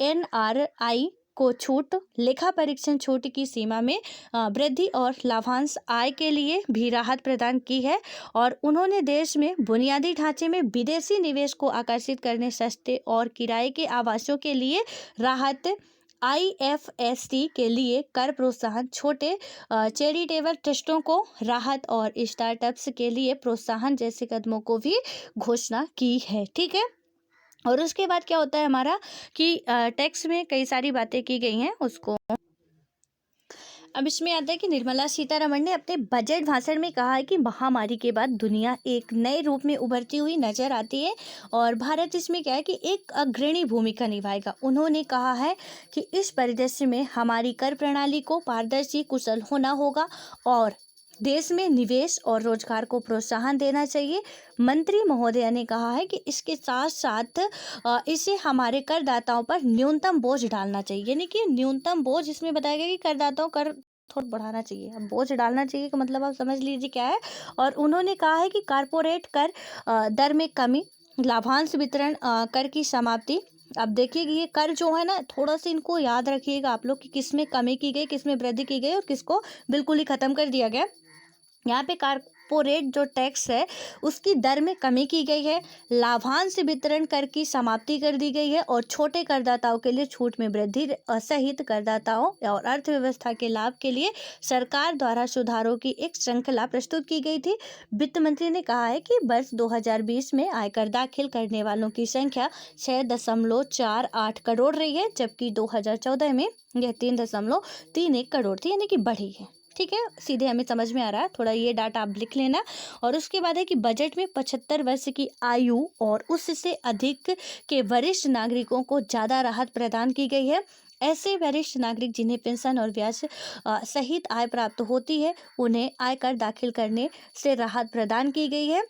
NRI को छूट, लेखा परीक्षण छूट की सीमा में वृद्धि और लाभांश आय के लिए भी राहत प्रदान की है। और उन्होंने देश में बुनियादी ढांचे में विदेशी निवेश को आकर्षित करने, सस्ते और किराए के आवासों के लिए राहत, IFSC के लिए कर प्रोत्साहन, छोटे चैरिटेबल ट्रस्टों को राहत और स्टार्टअप्स के लिए प्रोत्साहन जैसे कदमों को भी घोषणा की है, ठीक है। और उसके बाद क्या होता है हमारा कि टैक्स में कई सारी बातें की गई हैं उसको। अब इसमें आता है कि निर्मला सीतारमण ने अपने बजट भाषण में कहा है कि महामारी के बाद दुनिया एक नए रूप में उभरती हुई नजर आती है और भारत इसमें क्या है कि एक अग्रणी भूमिका निभाएगा। उन्होंने कहा है कि इस परिदृश्य में हमारी कर प्रणाली को पारदर्शी, कुशल होना होगा और देश में निवेश और रोजगार को प्रोत्साहन देना चाहिए। मंत्री महोदया ने कहा है कि इसके साथ साथ इसे हमारे करदाताओं पर न्यूनतम बोझ डालना चाहिए, यानी कि न्यूनतम बोझ इसमें बताया गया कि करदाताओं कर थोड़ा बढ़ाना चाहिए, अब बोझ डालना चाहिए का मतलब आप समझ लीजिए क्या है। और उन्होंने कहा है कि कारपोरेट कर दर में कमी, लाभांश वितरण कर की समाप्ति। अब देखिए कि ये कर जो है ना, थोड़ा सा इनको याद रखिएगा आप लोग कि किसमें कमी की गई, किसमें वृद्धि की गई और किसको बिल्कुल ही खत्म कर दिया गया। यहाँ पे कारपोरेट जो टैक्स है उसकी दर में कमी की गई है, लाभांश वितरण कर की समाप्ति कर दी गई है और छोटे करदाताओं के लिए छूट में वृद्धि सहित करदाताओं और अर्थव्यवस्था के लाभ के लिए सरकार द्वारा सुधारों की एक श्रृंखला प्रस्तुत की गई थी। वित्त मंत्री ने कहा है कि वर्ष 2020 में आयकर दाखिल करने वालों की संख्या 6.48 करोड़ रही है, जबकि 2014 में यह 3.31 करोड़ थी, यानी कि बढ़ी है, ठीक है। सीधे हमें समझ में आ रहा है, थोड़ा ये डाटा आप लिख लेना। और उसके बाद है कि बजट में 75 वर्ष की आयु और उससे अधिक के वरिष्ठ नागरिकों को ज़्यादा राहत प्रदान की गई है। ऐसे वरिष्ठ नागरिक जिन्हें पेंशन और ब्याज सहित आय प्राप्त होती है, उन्हें आयकर दाखिल करने से राहत प्रदान की गई है।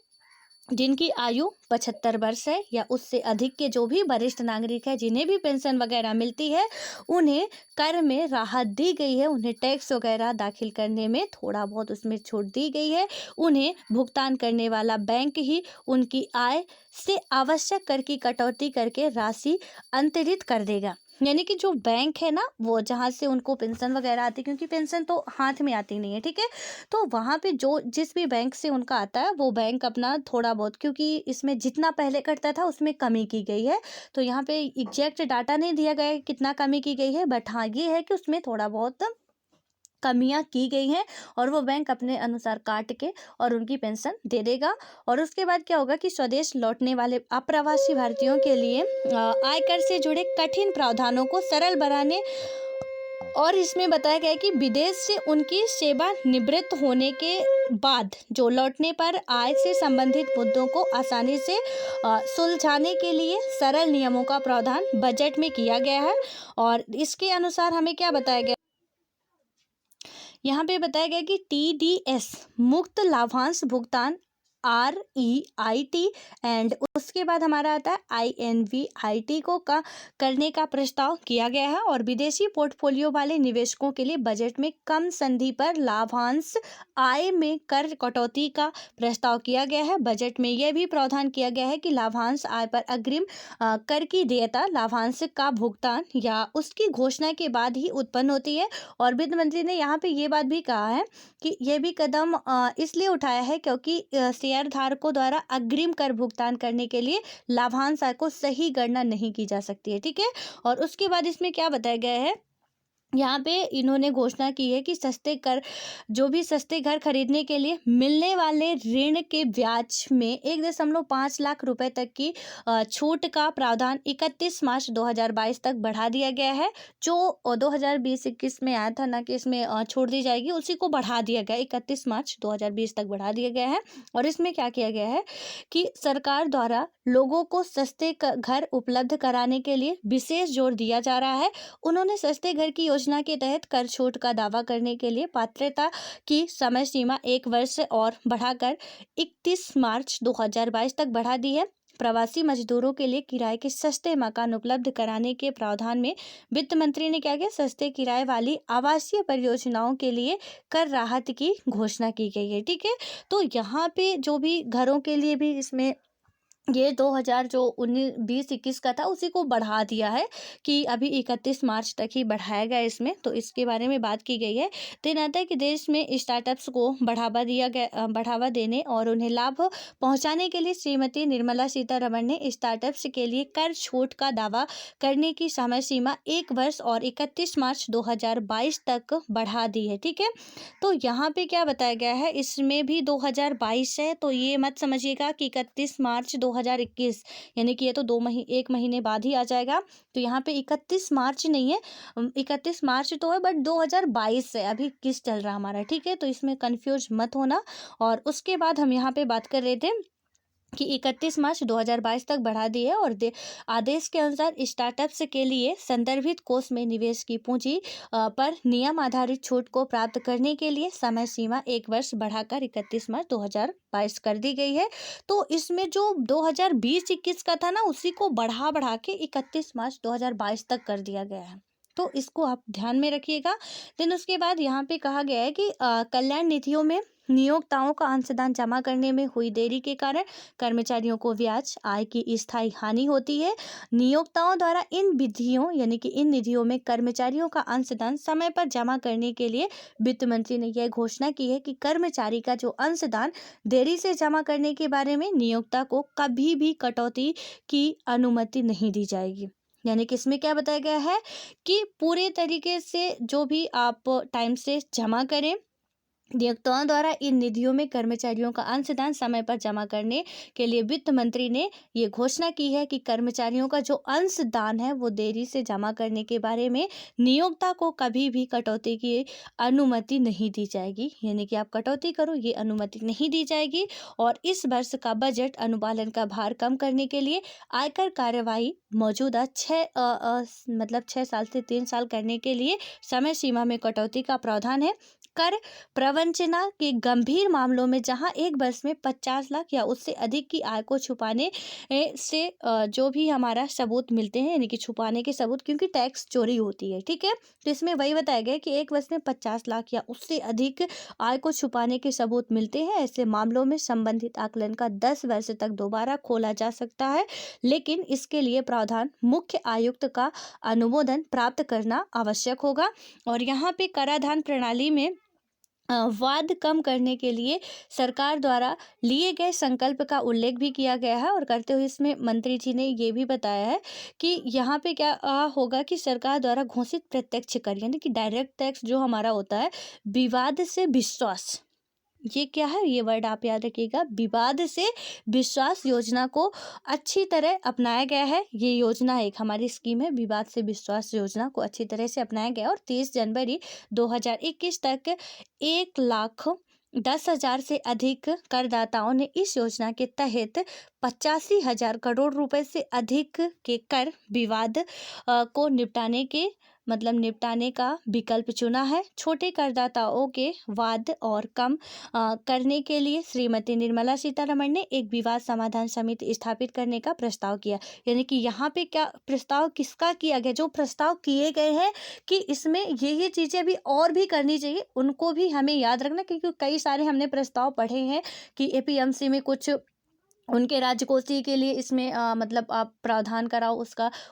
जिनकी आयु 75 वर्ष है या उससे अधिक के जो भी वरिष्ठ नागरिक है, जिन्हें भी पेंशन वगैरह मिलती है, उन्हें कर में राहत दी गई है। उन्हें टैक्स वगैरह दाखिल करने में थोड़ा बहुत उसमें छूट दी गई है। उन्हें भुगतान करने वाला बैंक ही उनकी आय से आवश्यक कर की कटौती करके राशि अंतरित कर देगा, यानी कि जो बैंक है ना, वो जहाँ से उनको पेंशन वगैरह आती है, क्योंकि पेंशन तो हाथ में आती नहीं है, ठीक है। तो वहाँ पे जो जिस भी बैंक से उनका आता है वो बैंक अपना थोड़ा बहुत, क्योंकि इसमें जितना पहले कटता था उसमें कमी की गई है। तो यहाँ पे एग्जैक्ट डाटा नहीं दिया गया है कितना कमी की गई है, बट हाँ ये है कि उसमें थोड़ा बहुत कमियां की गई हैं और वो बैंक अपने अनुसार काट के और उनकी पेंशन दे देगा। और उसके बाद क्या होगा कि स्वदेश लौटने वाले अप्रवासी भारतीयों के लिए आयकर से जुड़े कठिन प्रावधानों को सरल बनाने, और इसमें बताया गया है कि विदेश से उनकी सेवा निवृत्त होने के बाद जो लौटने पर आय से संबंधित मुद्दों को आसानी से सुलझाने के लिए सरल नियमों का प्रावधान बजट में किया गया है। और इसके अनुसार हमें क्या बताया गया, यहाँ पे बताया गया कि TDS मुक्त लाभांश भुगतान REIT एंड उसके बाद हमारा आता है INVIT को करने का प्रस्ताव किया गया है। और विदेशी पोर्टफोलियो वाले निवेशकों के लिए बजट में कम संधि पर लाभांश आय में कर कटौती का प्रस्ताव किया गया है। बजट में यह भी प्रावधान किया गया है कि लाभांश आय पर अग्रिम कर की देयता लाभांश का भुगतान या उसकी घोषणा के बाद ही उत्पन्न होती है। और वित्त मंत्री ने यहाँ पे ये बात भी कहा है कि यह भी कदम इसलिए उठाया है क्योंकि शेयर धारकों द्वारा अग्रिम कर भुगतान करने के लिए लाभांश आय को सही गणना नहीं की जा सकती है, ठीक है। और उसके बाद इसमें क्या बताया गया है यहाँ पे इन्होंने घोषणा की है कि सस्ते कर जो भी सस्ते घर खरीदने के लिए मिलने वाले ऋण के ब्याज में 1.5 लाख रुपए तक की छूट का प्रावधान 31 मार्च 2022 तक बढ़ा दिया गया है। जो 2020-21 में आया था ना कि इसमें छोड़ दी जाएगी, उसी को बढ़ा दिया गया, 31 मार्च 2020 तक बढ़ा दिया गया है। और इसमें क्या किया गया है कि सरकार द्वारा लोगों को सस्ते घर उपलब्ध कराने के लिए विशेष जोर दिया जा रहा है। उन्होंने सस्ते घर की योजना के तहत कर छूट का दावा करने के लिए पात्रता की समय सीमा 1 वर्ष और बढ़ाकर 31 मार्च 2022 तक बढ़ा दी है। प्रवासी मजदूरों के लिए किराए के सस्ते मकान उपलब्ध कराने के प्रावधान में वित्त मंत्री ने क्या किया, सस्ते किराए वाली आवासीय परियोजनाओं के लिए कर राहत की घोषणा की गई है। ठीक है, तो यहाँ पे जो भी घरों के लिए भी इसमें ये 2000 जो 19-20-21 का था उसी को बढ़ा दिया है कि अभी 31 मार्च तक ही बढ़ाया गया इसमें, तो इसके बारे में बात की गई है। दिन आता है कि देश में स्टार्टअप्स को बढ़ावा देने और उन्हें लाभ पहुंचाने के लिए श्रीमती निर्मला सीतारमण ने स्टार्टअप्स के लिए कर छूट का दावा करने की समय सीमा 1 वर्ष और 31 मार्च 2022 तक बढ़ा दी है। ठीक है, तो यहाँ पे क्या बताया गया है, इसमें भी 2022 है, तो ये मत समझिएगा कि 31 मार्च 2021 यानी कि ये तो 1 महीने बाद ही आ जाएगा। तो यहाँ पे 31 मार्च नहीं है, 31 मार्च तो है बट 2022 है, अभी 21 चल रहा हमारा। ठीक है, तो इसमें कंफ्यूज मत होना। और उसके बाद हम यहाँ पे बात कर रहे थे कि 31 मार्च 2022 तक बढ़ा दी है। और आदेश के अनुसार स्टार्टअप्स के लिए संदर्भित कोष में निवेश की पूंजी पर नियम आधारित छूट को प्राप्त करने के लिए समय सीमा 1 वर्ष बढ़ाकर 31 मार्च 2022 कर दी गई है। तो इसमें जो 2020-21 का था ना उसी को बढ़ा के 31 मार्च 2022 तक कर दिया गया है, तो इसको आप ध्यान में रखिएगा। देन उसके बाद यहाँ पे कहा गया है कि कल्याण निधियों में नियोक्ताओं का अंशदान जमा करने में हुई देरी के कारण कर्मचारियों को ब्याज आय की स्थायी हानि होती है। नियोक्ताओं द्वारा इन विधियों यानी कि इन निधियों में कर्मचारियों का अंशदान समय पर जमा करने के लिए वित्त मंत्री ने यह घोषणा की है कि कर्मचारी का जो अंशदान देरी से जमा करने के बारे में नियोक्ता को कभी भी कटौती की अनुमति नहीं दी जाएगी। यानी कि इसमें क्या बताया गया है कि पूरे तरीके से जो भी आप टाइम से जमा करें। नियोक्ताओं द्वारा इन निधियों में कर्मचारियों का अंशदान समय पर जमा करने के लिए वित्त मंत्री ने ये घोषणा की है कि कर्मचारियों का जो अंशदान है वो देरी से जमा करने के बारे में नियोक्ता को कभी भी कटौती की अनुमति नहीं दी जाएगी। यानी कि आप कटौती करो ये अनुमति नहीं दी जाएगी। और इस वर्ष का बजट अनुपालन का भार कम करने के लिए आयकर कार्यवाही मौजूदा 6 साल से 3 साल करने के लिए समय सीमा में कटौती का प्रावधान है। कर प्रवंचना के गंभीर मामलों में जहां एक वर्ष में 50 लाख या उससे अधिक की आय को छुपाने से जो भी हमारा सबूत मिलते हैं यानी कि छुपाने के सबूत, क्योंकि टैक्स चोरी होती है। ठीक है, तो इसमें वही बताया गया कि एक वर्ष में 50 लाख या उससे अधिक आय को छुपाने के सबूत मिलते हैं, ऐसे मामलों में संबंधित आकलन का 10 वर्ष तक दोबारा खोला जा सकता है, लेकिन इसके लिए प्रावधान मुख्य आयुक्त का अनुमोदन प्राप्त करना आवश्यक होगा। और यहाँ पे कराधान प्रणाली में वाद कम करने के लिए सरकार द्वारा लिए गए संकल्प का उल्लेख भी किया गया है। और करते हुए इसमें मंत्री जी ने ये भी बताया है कि यहाँ पे क्या होगा कि सरकार द्वारा घोषित प्रत्यक्ष कर यानी कि डायरेक्ट टैक्स जो हमारा होता है, विवाद से विश्वास, ये क्या है, ये वर्ड आप याद रखिएगा, विवाद से विश्वास योजना को अच्छी तरह अपनाया गया है। ये योजना एक हमारी स्कीम है, विवाद से विश्वास योजना को अच्छी तरह से अपनाया गया। और 30 जनवरी 2021 तक 1,10,000 से अधिक करदाताओं ने इस योजना के तहत 85,000 करोड़ रुपए से अधिक के कर विवाद को निपटाने का विकल्प चुना है। छोटे करदाताओं के वाद और कम करने के लिए श्रीमती निर्मला सीतारमण ने एक विवाद समाधान समिति स्थापित करने का प्रस्ताव किया। यानी कि यहाँ पे क्या प्रस्ताव किसका किया गया, जो प्रस्ताव किए गए हैं कि इसमें ये चीज़ें भी और भी करनी चाहिए, उनको भी हमें याद रखना, क्योंकि कई सारे हमने प्रस्ताव पढ़े हैं कि एपीएमसी में कुछ उनके राजकोषीय के लिए इसमें मतलब आप प्रावधान कराओ,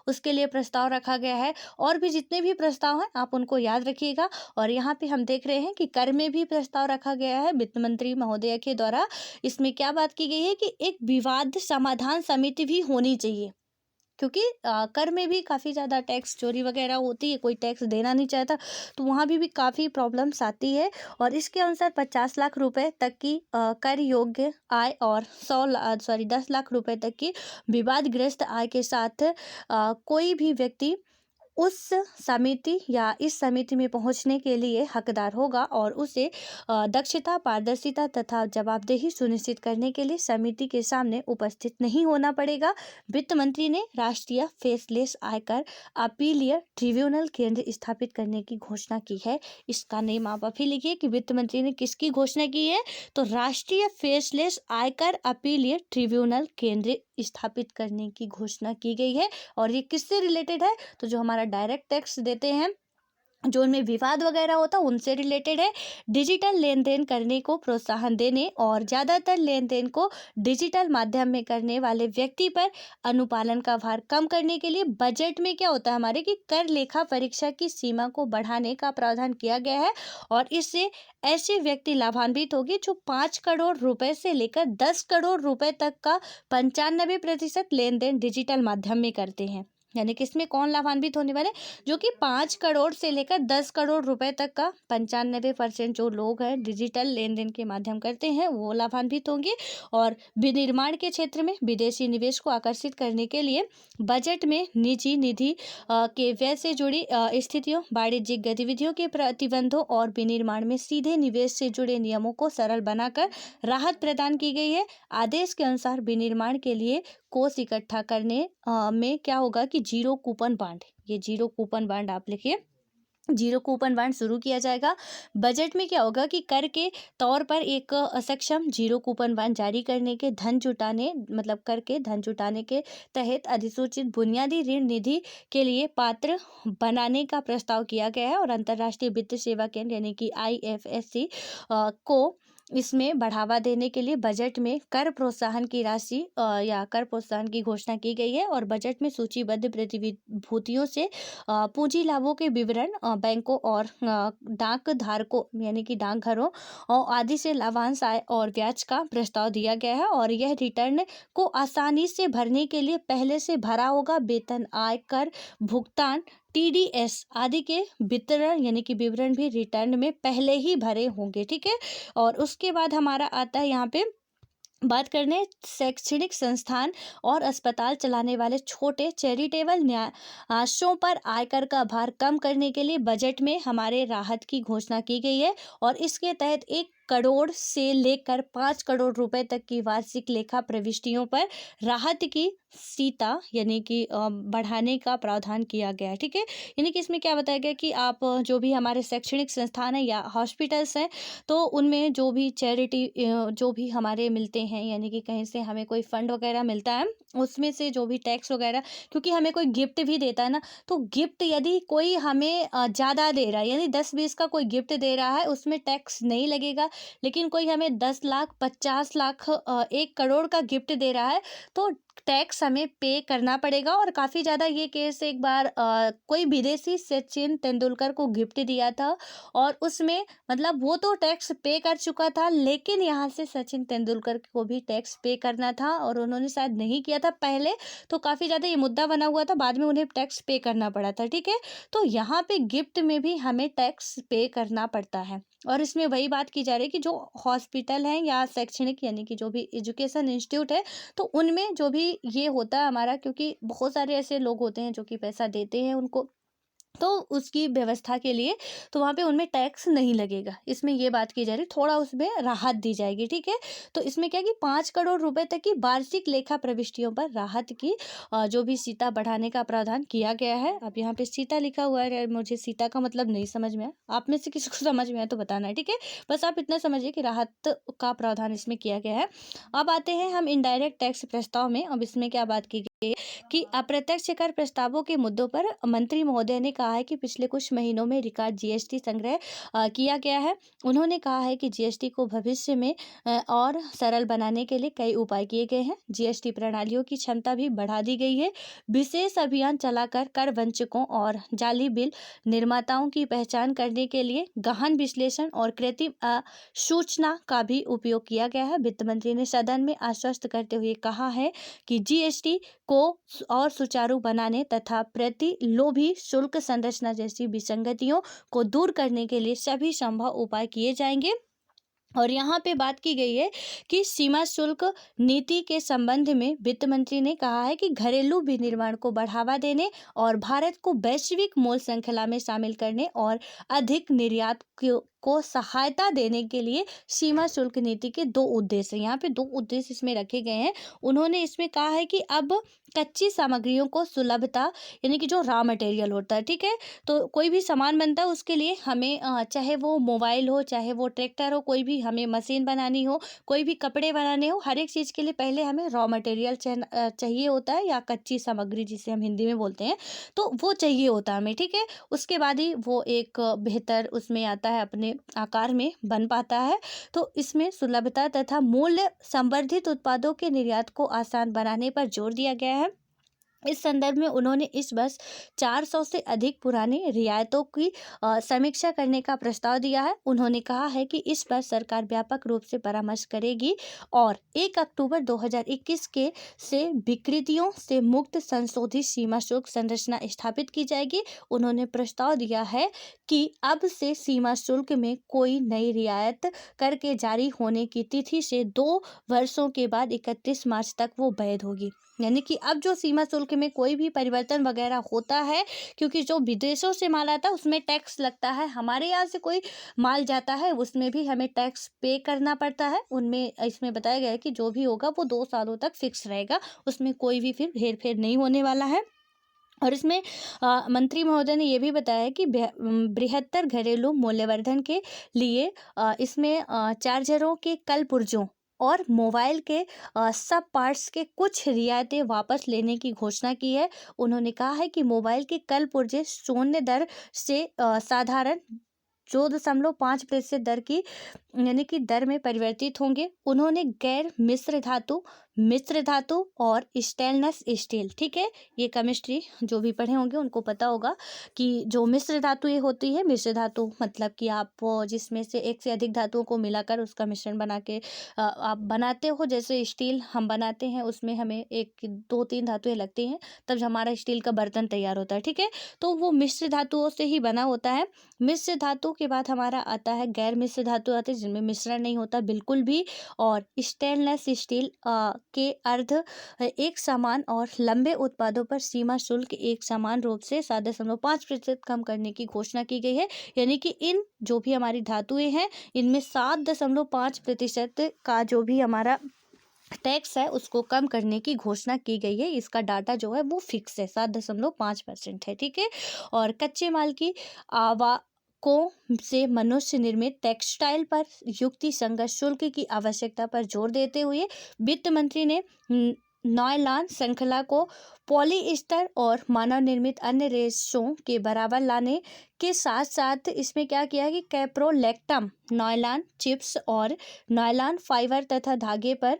उसके लिए प्रस्ताव रखा गया है। और भी जितने भी प्रस्ताव हैं आप उनको याद रखिएगा। और यहाँ पे हम देख रहे हैं कि कर में भी प्रस्ताव रखा गया है वित्त मंत्री महोदय के द्वारा। इसमें क्या बात की गई है कि एक विवाद समाधान समिति भी होनी चाहिए। क्योंकि कर में भी काफ़ी ज़्यादा टैक्स चोरी वगैरह होती है, कोई टैक्स देना नहीं चाहता, तो वहाँ भी काफ़ी प्रॉब्लम्स आती है। और इसके अनुसार 50 लाख रुपए तक की कर योग्य आय और 10 लाख रुपए तक की विवादग्रस्त आय के साथ कोई भी व्यक्ति उस समिति या इस समिति में पहुंचने के लिए हकदार होगा, और उसे दक्षता, पारदर्शिता तथा जवाबदेही सुनिश्चित करने के लिए समिति के सामने उपस्थित नहीं होना पड़ेगा। वित्त मंत्री ने राष्ट्रीय फेसलेस आयकर अपीलीय ट्रिब्यूनल केंद्र स्थापित करने की घोषणा की है। इसका नेम आप अभी लिखिए कि वित्त मंत्री ने किसकी घोषणा की है, तो राष्ट्रीय फेसलेस आयकर अपीलीय ट्रिब्यूनल केंद्र स्थापित करने की घोषणा की गई है। और ये किससे रिलेटेड है, तो जो हमारा डायरेक्ट टैक्स देते हैं, जो उनमें विवाद वगैरह होता है, उनसे रिलेटेड है। डिजिटल लेन देन करने को प्रोत्साहन देने और ज़्यादातर लेन देन को डिजिटल माध्यम में करने वाले व्यक्ति पर अनुपालन का भार कम करने के लिए बजट में क्या होता है हमारे कि कर लेखा परीक्षा की सीमा को बढ़ाने का प्रावधान किया गया है। और इससे ऐसे व्यक्ति लाभान्वित होगी जो 5 करोड़ रुपए से लेकर 10 करोड़ रुपए तक का 95% लेन देन डिजिटल माध्यम में करते हैं। यानी कि इसमें कौन लाभान्वित होने वाले, जो कि 5 करोड़ से लेकर 10 करोड़ रुपए तक का 95% जो लोग हैं डिजिटल लेन देन के माध्यम करते हैं, वो लाभान्वित होंगे। और विनिर्माण के क्षेत्र में विदेशी निवेश को आकर्षित करने के लिए बजट में निजी निधि के व्यय से जुड़ी स्थितियों, वाणिज्यिक गतिविधियों के प्रतिबंधों और विनिर्माण में सीधे निवेश से जुड़े नियमों को सरल बनाकर राहत प्रदान की गई है। आदेश के अनुसार विनिर्माण के लिए कोष इकट्ठा करने में क्या होगा कि जीरो कूपन बांड, ये जीरो कूपन बांड आप लिखिए, जीरो कूपन बांड शुरू किया जाएगा। बजट में क्या होगा कि कर के तौर पर एक सक्षम जीरो कूपन बांड जारी करने के धन जुटाने, मतलब कर के धन जुटाने के तहत अधिसूचित बुनियादी ऋण निधि के लिए पात्र बनाने का प्रस्ताव किया गया है। और अंतर्राष्ट्रीय वित्त सेवा केंद्र यानी कि IFSC को इसमें बढ़ावा देने के लिए बजट में कर प्रोत्साहन की राशि या कर प्रोत्साहन की घोषणा की गई है। और बजट में सूचीबद्ध प्रतिभूतियों से पूंजी लाभों के विवरण बैंकों और डाक धारकों यानी कि डाकघरों और आदि से लाभांश, आय और ब्याज का प्रस्ताव दिया गया है। और यह रिटर्न को आसानी से भरने के लिए पहले से भरा होगा वेतन, आय कर भुगतान, TDS आदि के वितरण यानी कि विवरण भी रिटर्न में पहले ही भरे होंगे। ठीक है। और उसके बाद हमारा आता है यहाँ पे बात करने शैक्षणिक संस्थान और अस्पताल चलाने वाले छोटे चैरिटेबल न्यासों पर आयकर का भार कम करने के लिए बजट में हमारे राहत की घोषणा की गई है। और इसके तहत 1 करोड़ से लेकर 5 करोड़ रुपए तक की वार्षिक लेखा प्रविष्टियों पर राहत की सीता यानी कि बढ़ाने का प्रावधान किया गया है। ठीक है। यानी कि इसमें क्या बताया गया कि आप जो भी हमारे शैक्षणिक संस्थान है या हॉस्पिटल्स हैं, तो उनमें जो भी चैरिटी जो भी हमारे मिलते हैं, यानी कि कहीं से हमें कोई फंड वगैरह मिलता है, उसमें से जो भी टैक्स वगैरह, क्योंकि हमें कोई गिफ्ट भी देता है ना, तो गिफ्ट यदि कोई हमें ज़्यादा दे रहा है, यानी 10-20 का कोई गिफ्ट दे रहा है, उसमें टैक्स नहीं लगेगा। लेकिन कोई हमें 10 लाख, 50 लाख, 1 करोड़ का गिफ्ट दे रहा है, तो टैक्स हमें पे करना पड़ेगा। और काफ़ी ज़्यादा ये केस एक बार कोई विदेशी सचिन तेंदुलकर को गिफ्ट दिया था, और उसमें मतलब वो तो टैक्स पे कर चुका था, लेकिन यहाँ से सचिन तेंदुलकर को भी टैक्स पे करना था, और उन्होंने शायद नहीं किया था पहले, तो काफ़ी ज़्यादा ये मुद्दा बना हुआ था, बाद में उन्हें टैक्स पे करना पड़ा था। ठीक है। तो यहाँ पे गिफ्ट में भी हमें टैक्स पे करना पड़ता है। और इसमें वही बात की जा रही है कि जो हॉस्पिटल हैं या शैक्षणिक यानी कि जो भी एजुकेशन इंस्टीट्यूट है, तो उनमें जो भी ये होता है हमारा, क्योंकि बहुत सारे ऐसे लोग होते हैं जो कि पैसा देते हैं उनको, तो उसकी व्यवस्था के लिए, तो वहाँ पे उनमें टैक्स नहीं लगेगा। इसमें ये बात की जा रही है, थोड़ा उसमें राहत दी जाएगी। ठीक है। तो इसमें क्या कि 5 करोड़ रुपए तक की वार्षिक लेखा प्रविष्टियों पर राहत की जो भी सीता बढ़ाने का प्रावधान किया गया है। अब यहाँ पे सीता लिखा हुआ है, मुझे सीता का मतलब नहीं समझ में आया, आप में से किसी को समझ में आया तो बताना है। ठीक है। बस आप इतना समझिए कि राहत का प्रावधान इसमें किया गया है। अब आते हैं हम इनडायरेक्ट टैक्स प्रस्ताव में। अब इसमें क्या बात की गई है कि अप्रत्यक्ष कर प्रस्तावों के मुद्दों पर मंत्री महोदय ने कहा है कि पिछले कुछ महीनों में रिकॉर्ड GST संग्रह किया गया है। उन्होंने कहा है कि GST को भविष्य में और सरल बनाने के लिए कई उपाय किए गए हैं। GST प्रणालियों की क्षमता भी बढ़ा दी गई है। विशेष अभियान चलाकर कर वंचकों और जाली बिल निर्माताओं की पहचान करने के लिए गहन विश्लेषण और कृत्रिम सूचना का भी उपयोग किया गया है। वित्त मंत्री ने सदन में आश्वस्त करते हुए कहा है कि GST को और सुचारू बनाने तथा प्रतिलोभी शुल्क संरचना जैसी विसंगतियों को दूर करने के लिए सभी संभव उपाय किए जाएंगे। और यहाँ पे बात की गई है कि सीमा शुल्क नीति के संबंध में वित्त मंत्री ने कहा है कि घरेलू विनिर्माण को बढ़ावा देने और भारत को वैश्विक मूल्य श्रृंखला में शामिल करने और अधिक निर्यात को सहायता देने के लिए सीमा शुल्क नीति के दो उद्देश्य हैं। यहाँ पे दो उद्देश्य इसमें रखे गए हैं। उन्होंने इसमें कहा है कि अब कच्ची सामग्रियों को सुलभता, यानी कि जो रॉ मटेरियल होता है, ठीक है, तो कोई भी सामान बनता है उसके लिए हमें चाहे वो मोबाइल हो, चाहे वो ट्रैक्टर हो, कोई भी हमें मशीन बनानी हो, कोई भी कपड़े बनाने हो, हर एक चीज़ के लिए पहले हमें रॉ मटेरियल चाहिए होता है, या कच्ची सामग्री जिसे हम हिंदी में बोलते हैं, तो वो चाहिए होता है हमें, ठीक है। उसके बाद ही वो एक बेहतर उसमें आता है, अपने आकार में बन पाता है। तो इसमें सुलभता तथा मूल्य संवर्धित उत्पादों के निर्यात को आसान बनाने पर जोर दिया गया है। इस संदर्भ में उन्होंने इस वर्ष 400 से अधिक पुरानी रियायतों की समीक्षा करने का प्रस्ताव दिया है। उन्होंने कहा है कि इस पर सरकार व्यापक रूप से परामर्श करेगी और 1 अक्टूबर 2021 के से विकृतियों से मुक्त संशोधित सीमा शुल्क संरचना स्थापित की जाएगी। उन्होंने प्रस्ताव दिया है कि अब से सीमा शुल्क में कोई नई रियायत कर के जारी होने की तिथि से 2 वर्षों के बाद 31 मार्च तक वो वैध होगी। यानी कि अब जो सीमा शुल्क में कोई भी परिवर्तन वगैरह होता है, क्योंकि जो विदेशों से माल आता है उसमें टैक्स लगता है, हमारे यहाँ से कोई माल जाता है उसमें भी हमें टैक्स पे करना पड़ता है। उनमें इसमें बताया गया है कि जो भी होगा वो 2 सालों तक फिक्स रहेगा, उसमें कोई भी फिर हेर फेर नहीं होने वाला है। और इसमें मंत्री महोदय ने यह भी बताया है कि बृहत्तर घरेलू मूल्यवर्धन के लिए इसमें चार्जरों के कल पुर्जों और मोबाइल के सब पार्ट्स के कुछ रियायतें वापस लेने की घोषणा की है। उन्होंने कहा है कि मोबाइल के कल पुर्जे शून्य दर से साधारण 2.5% दर की, यानी कि दर में परिवर्तित होंगे। उन्होंने गैर मिश्र धातु और स्टेनलेस स्टील, ठीक है, ये केमिस्ट्री जो भी पढ़े होंगे उनको पता होगा कि जो मिश्र धातु ये होती है, मिश्र धातु मतलब कि आप जिसमें से एक से अधिक धातुओं को मिलाकर उसका मिश्रण बना के आप बनाते हो। जैसे स्टील हम बनाते हैं उसमें हमें 1 2 3 धातुएं लगती हैं, तब हमारा स्टील का बर्तन तैयार होता है, ठीक है, तो वो मिश्र धातुओं से ही बना होता है। मिश्र धातु के बाद हमारा आता है गैर मिश्र धातु आते हैं जिनमें मिश्रण नहीं होता बिल्कुल भी। और स्टेनलेस स्टील के अर्ध एक समान और लंबे उत्पादों पर सीमा शुल्क एक समान रूप से 7.5% कम करने की घोषणा की गई है। यानी कि इन जो भी हमारी धातुएं हैं इनमें 7.5% का जो भी हमारा टैक्स है उसको कम करने की घोषणा की गई है। इसका डाटा जो है वो फिक्स है, 7.5% है, ठीक है। और कच्चे माल की आवाकों से मनुष्य निर्मित टेक्सटाइल पर युक्ति संगत शुल्क की आवश्यकता पर जोर देते हुए वित्त मंत्री ने नॉयलॉन श्रृंखला को पॉलीएस्टर और मानव निर्मित अन्य रेशों के बराबर लाने के साथ साथ इसमें क्या किया है कि कैप्रोलैक्टम, नॉयलॉन चिप्स और नॉयलॉन फाइबर तथा धागे पर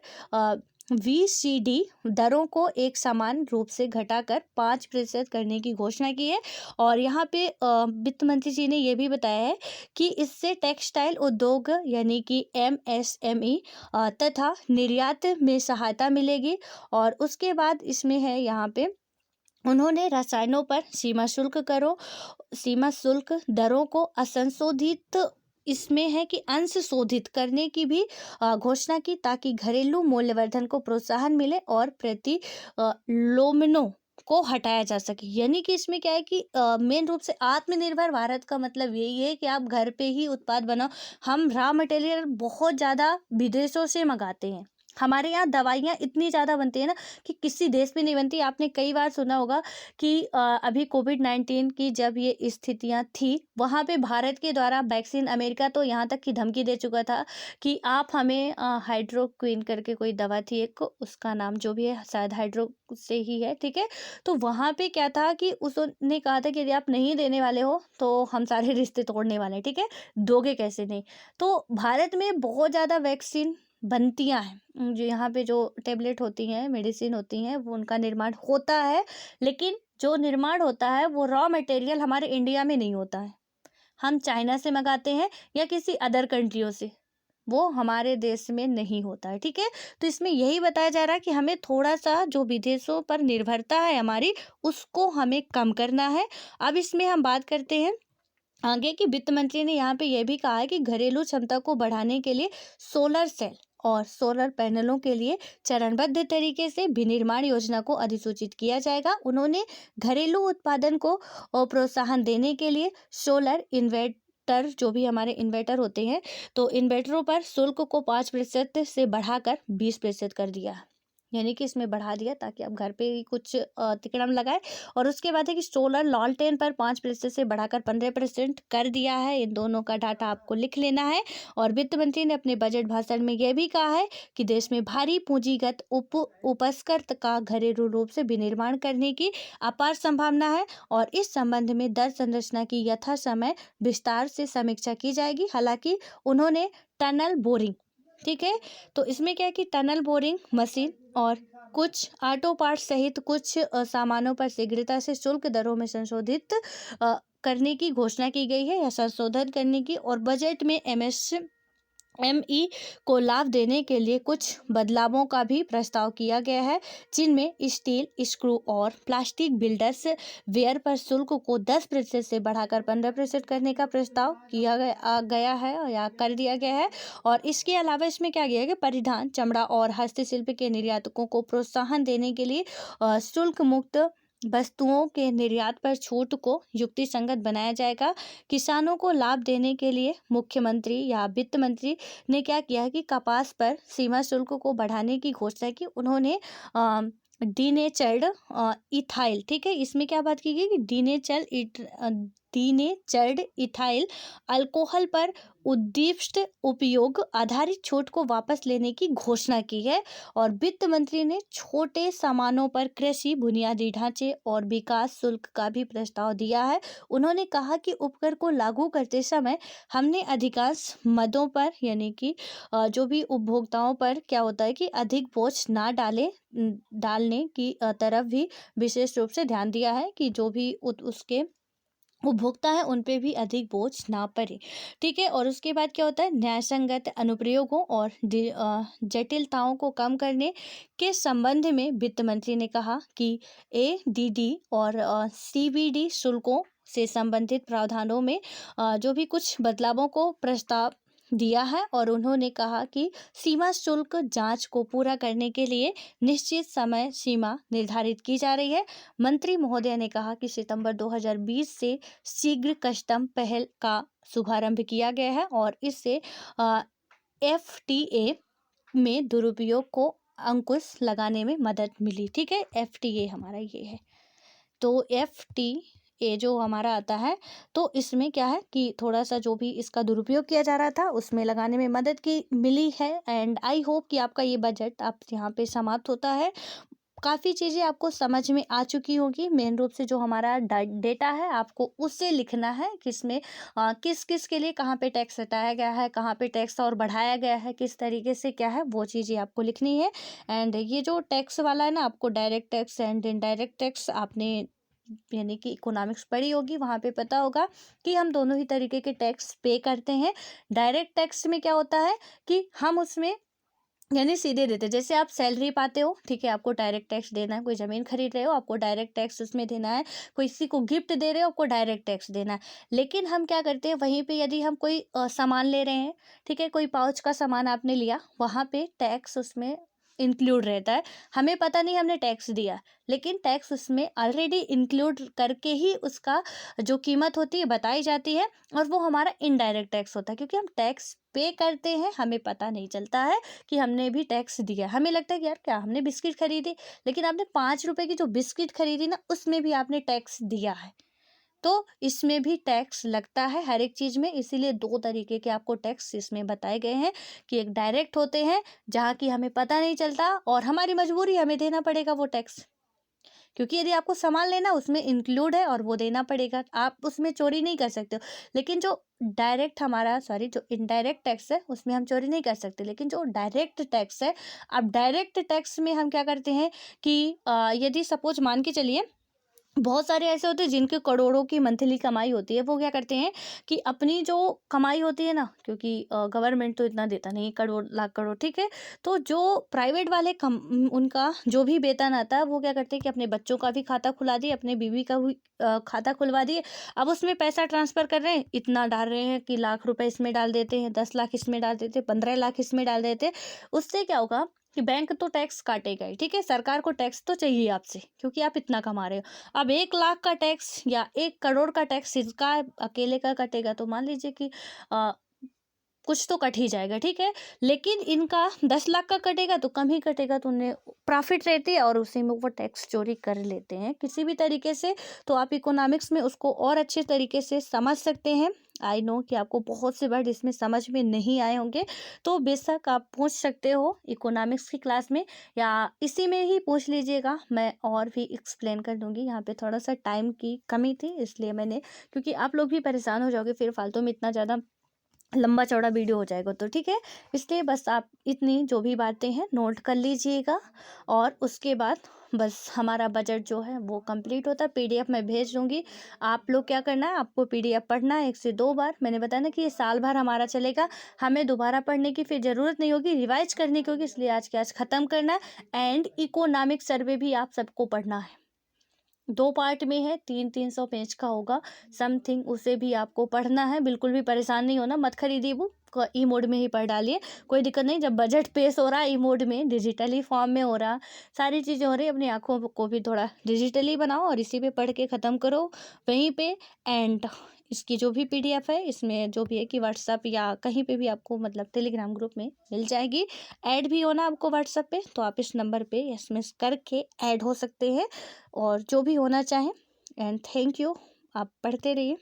VCD दरों को एक समान रूप से घटाकर 5% करने की घोषणा की है। और यहाँ पे वित्त मंत्री जी ने यह भी बताया है कि इससे टेक्सटाइल उद्योग यानी कि MSME तथा निर्यात में सहायता मिलेगी। और उसके बाद इसमें है यहाँ पे उन्होंने रसायनों पर सीमा शुल्क दरों को असंशोधित इसमें है कि अंश शोधित करने की भी घोषणा की, ताकि घरेलू मूल्यवर्धन को प्रोत्साहन मिले और प्रतिलोमनों को हटाया जा सके। यानी कि इसमें क्या है कि मेन रूप से आत्मनिर्भर भारत का मतलब यही है कि आप घर पे ही उत्पाद बनाओ। हम रॉ मटेरियल बहुत ज़्यादा विदेशों से मंगाते हैं, हमारे यहाँ दवाइयाँ इतनी ज़्यादा बनती है ना कि किसी देश में नहीं बनती। आपने कई बार सुना होगा कि अभी कोविड-19 की जब ये स्थितियाँ थी वहाँ पे भारत के द्वारा वैक्सीन, अमेरिका तो यहाँ तक की धमकी दे चुका था कि आप हमें हाइड्रोक्विन करके कोई दवा थी एक, उसका नाम जो भी है शायद हाइड्रो से ही है, ठीक है। तो वहाँ पे क्या था कि उसने कहा था कि यदि आप नहीं देने वाले हो तो हम सारे रिश्ते तोड़ने वाले हैं, ठीक है, दोगे कैसे नहीं। तो भारत में बहुत ज़्यादा वैक्सीन बनतियाँ हैं, जो यहाँ पे जो टेबलेट होती हैं, मेडिसिन होती हैं, वो उनका निर्माण होता है, लेकिन जो निर्माण होता है वो रॉ मटेरियल हमारे इंडिया में नहीं होता है, हम चाइना से मंगाते हैं या किसी अदर कंट्रियों से, वो हमारे देश में नहीं होता है। ठीक है, तो इसमें यही बताया जा रहा है कि हमें थोड़ा सा जो विदेशों पर निर्भरता है हमारी, उसको हमें कम करना है। अब इसमें हम बात करते हैं आगे की वित्त मंत्री ने यहाँ पे यह भी कहा है कि घरेलू क्षमता को बढ़ाने के लिए सोलर सेल और सोलर पैनलों के लिए चरणबद्ध तरीके से विनिर्माण योजना को अधिसूचित किया जाएगा। उन्होंने घरेलू उत्पादन को प्रोत्साहन देने के लिए सोलर इन्वर्टर, जो भी हमारे इन्वर्टर होते हैं, तो इन्वर्टरों पर शुल्क को 5% से बढ़ाकर 20% कर दिया, यानी कि इसमें बढ़ा दिया ताकि आप घर पे ही कुछ तिकड़म लगाए। और उसके बाद है कि सोलर लॉलटेन पर 5% से बढ़ाकर 15% कर दिया है। इन दोनों का डाटा आपको लिख लेना है। और वित्त मंत्री ने अपने बजट भाषण में यह भी कहा है कि देश में भारी पूंजीगत उपस्कर्त का घरेलू रूप से विनिर्माण करने की अपार संभावना है और इस संबंध में दर संरचना की यथा समय विस्तार से समीक्षा की जाएगी। हालांकि उन्होंने टनल बोरिंग, ठीक है, तो इसमें क्या है कि टनल बोरिंग मशीन और कुछ ऑटो पार्ट्स सहित कुछ सामानों पर शीघ्रता से शुल्क दरों में संशोधित करने की घोषणा की गई है या संशोधन करने की। और बजट में एमएसएमई को लाभ देने के लिए कुछ बदलावों का भी प्रस्ताव किया गया है, जिनमें स्टील, स्क्रू और प्लास्टिक बिल्डर्स वेयर पर शुल्क को 10% से बढ़ाकर 15% करने का प्रस्ताव किया गया है या कर दिया गया है। और इसके अलावा इसमें क्या किया गया, परिधान, चमड़ा और हस्तशिल्प के निर्यातकों को प्रोत्साहन देने के लिए शुल्क मुक्त वस्तुओं के निर्यात पर छूट को युक्तिसंगत बनाया जाएगा। किसानों को लाभ देने के लिए मुख्यमंत्री या वित्त मंत्री ने क्या किया कि कपास पर सीमा शुल्क को बढ़ाने की घोषणा की। उन्होंने डीनेचर्ड इथाइल, ठीक है, इसमें क्या बात की गई कि डीनेचर्ड इथाइल अल्कोहल पर उद्दिष्ट उपयोग आधारित छूट को वापस लेने की घोषणा की है। और वित्त मंत्री ने छोटे सामानों पर कृषि बुनियादी ढांचे और विकास शुल्क का भी प्रस्ताव दिया है। उन्होंने कहा कि उपकर को लागू करते समय हमने अधिकांश मदों पर, यानी कि जो भी उपभोक्ताओं पर क्या होता है कि अधिक बोझ ना डालने की तरफ भी विशेष रूप से ध्यान दिया है कि जो भी उसके उपभोक्ता है उन पे भी अधिक बोझ ना पड़े। ठीक है, और उसके बाद क्या होता है, न्यायसंगत अनुप्रयोगों और जटिलताओं को कम करने के संबंध में वित्त मंत्री ने कहा कि एडीडी और सीबीडी शुल्कों से संबंधित प्रावधानों में जो भी कुछ बदलावों को प्रस्ताव दिया है। और उन्होंने कहा कि सीमा शुल्क जांच को पूरा करने के लिए निश्चित समय सीमा निर्धारित की जा रही है। मंत्री महोदय ने कहा कि सितंबर 2020 से शीघ्र कस्टम पहल का शुभारंभ किया गया है और इससे एफटीए में दुरुपयोग को अंकुश लगाने में मदद मिली। ठीक है, एफटीए हमारा ये है, तो एफटीए जो हमारा आता है, तो इसमें क्या है कि थोड़ा सा जो भी इसका दुरुपयोग किया जा रहा था उसमें लगाने में मदद की मिली है। एंड आई होप कि आपका ये बजट आप यहाँ पे समाप्त होता है। काफ़ी चीज़ें आपको समझ में आ चुकी होगी। मेन रूप से जो हमारा डेटा है आपको उससे लिखना है किसमें किस किस के लिए कहाँ पे टैक्स हटाया गया है, कहाँ पे टैक्स और बढ़ाया गया है, किस तरीके से क्या है, वो चीज़ें आपको लिखनी है। एंड ये जो टैक्स वाला है ना, आपको direct tax and indirect tax आपने यानी कि इकोनॉमिक्स पढ़ी होगी, वहाँ पे पता होगा कि हम दोनों ही तरीके के टैक्स पे करते हैं। डायरेक्ट टैक्स में क्या होता है कि हम उसमें यानी सीधे देते हैं। जैसे आप सैलरी पाते हो, ठीक है, आपको डायरेक्ट टैक्स देना है। कोई ज़मीन खरीद रहे हो, आपको डायरेक्ट टैक्स उसमें देना है। कोई किसी को गिफ्ट दे रहे हो, आपको डायरेक्ट टैक्स देना है। लेकिन हम क्या करते हैं, वहीं पे यदि हम कोई सामान ले रहे हैं, ठीक है, कोई पाउच का सामान आपने लिया, वहाँ पे टैक्स उसमें इंक्लूड रहता है। हमें पता नहीं हमने टैक्स दिया, लेकिन टैक्स उसमें ऑलरेडी इंक्लूड करके ही उसका जो कीमत होती है बताई जाती है, और वो हमारा इनडायरेक्ट टैक्स होता है। क्योंकि हम टैक्स पे करते हैं, हमें पता नहीं चलता है कि हमने भी टैक्स दिया। हमें लगता है कि यार क्या हमने बिस्किट खरीदी, लेकिन आपने 5 रुपए की जो बिस्किट खरीदी ना, उसमें भी आपने टैक्स दिया है। तो इसमें भी टैक्स लगता है हर एक चीज़ में। इसीलिए 2 तरीके के आपको टैक्स इसमें बताए गए हैं कि एक डायरेक्ट होते हैं जहाँ की हमें पता नहीं चलता और हमारी मजबूरी हमें देना पड़ेगा वो टैक्स, क्योंकि यदि आपको सामान लेना उसमें इंक्लूड है और वो देना पड़ेगा, आप उसमें चोरी नहीं कर सकते हो। लेकिन जो जो इनडायरेक्ट टैक्स है उसमें हम चोरी नहीं कर सकते। लेकिन जो डायरेक्ट टैक्स है, अब डायरेक्ट टैक्स में हम क्या करते हैं कि यदि सपोज मान के चलिए बहुत सारे ऐसे होते हैं जिनके करोड़ों की मंथली कमाई होती है, वो क्या करते हैं कि अपनी जो कमाई होती है ना, क्योंकि गवर्नमेंट तो इतना देता नहीं, करोड़ लाख करोड़, ठीक है। तो जो प्राइवेट वाले उनका जो भी वेतन आता है, वो क्या करते हैं कि अपने बच्चों का भी खाता खुला दिए, अपने बीवी का भी खाता खुलवा दिए। अब उसमें पैसा ट्रांसफर कर रहे हैं, इतना डाल रहे हैं कि लाख रुपए इसमें डाल देते हैं, 10 लाख इसमें डाल देते हैं, 15 लाख इसमें डाल देते हैं। उससे क्या होगा कि बैंक तो टैक्स काटेगा ही, ठीक है। सरकार को टैक्स तो चाहिए आपसे, क्योंकि आप इतना कमा रहे हो। अब 1 लाख का टैक्स या 1 करोड़ का टैक्स इसका अकेले का कटेगा, तो मान लीजिए कि अ, कुछ तो कट ही जाएगा, ठीक है। लेकिन इनका 10 लाख का कटेगा तो कम ही कटेगा, तो उन्हें प्रॉफिट रहती है और उसी में वो टैक्स चोरी कर लेते हैं किसी भी तरीके से। तो आप इकोनॉमिक्स में उसको और अच्छे तरीके से समझ सकते हैं। आई नो कि आपको बहुत से वर्ड इसमें समझ में नहीं आए होंगे, तो बेशक आप पूछ सकते हो इकोनॉमिक्स की क्लास में, या इसी में ही पूछ लीजिएगा, मैं और भी एक्सप्लेन कर दूंगी। यहाँ पे थोड़ा सा टाइम की कमी थी, इसलिए मैंने, क्योंकि आप लोग भी परेशान हो जाओगे फिर फालतू में, इतना ज़्यादा लंबा चौड़ा वीडियो हो जाएगा, तो ठीक है। इसलिए बस आप इतनी जो भी बातें हैं नोट कर लीजिएगा, और उसके बाद बस हमारा बजट जो है वो कंप्लीट होता है। पीडीएफ मैं भेज दूंगी। आप लोग क्या करना है, आपको पीडीएफ पढ़ना है 1 से 2 बार। मैंने बताया ना कि ये साल भर हमारा चलेगा, हमें दोबारा पढ़ने की फिर ज़रूरत नहीं होगी, रिवाइज करने की होगी, इसलिए आज के आज ख़त्म करना है। एंड इकोनॉमिक सर्वे भी आप सबको पढ़ना है, 2 पार्ट में है, 300 पेज का होगा समथिंग, उसे भी आपको पढ़ना है। बिल्कुल भी परेशान नहीं होना, मत खरीदिए बुक, ई मोड में ही पढ़ डालिए, कोई दिक्कत नहीं। जब बजट पेश हो रहा है ई मोड में, डिजिटली फॉर्म में हो रहा, सारी चीज़ें हो रही, अपनी आँखों को भी थोड़ा डिजिटली बनाओ और इसी पे पढ़ के ख़त्म करो वहीं पे। एंड इसकी जो भी पीडीएफ है, इसमें जो भी है कि व्हाट्सअप या कहीं पे भी आपको, मतलब टेलीग्राम ग्रुप में मिल जाएगी। ऐड भी होना आपको व्हाट्सअप पे, तो आप इस नंबर पे एसएमएस करके ऐड हो सकते हैं और जो भी होना चाहें। एंड थैंक यू, आप पढ़ते रहिए।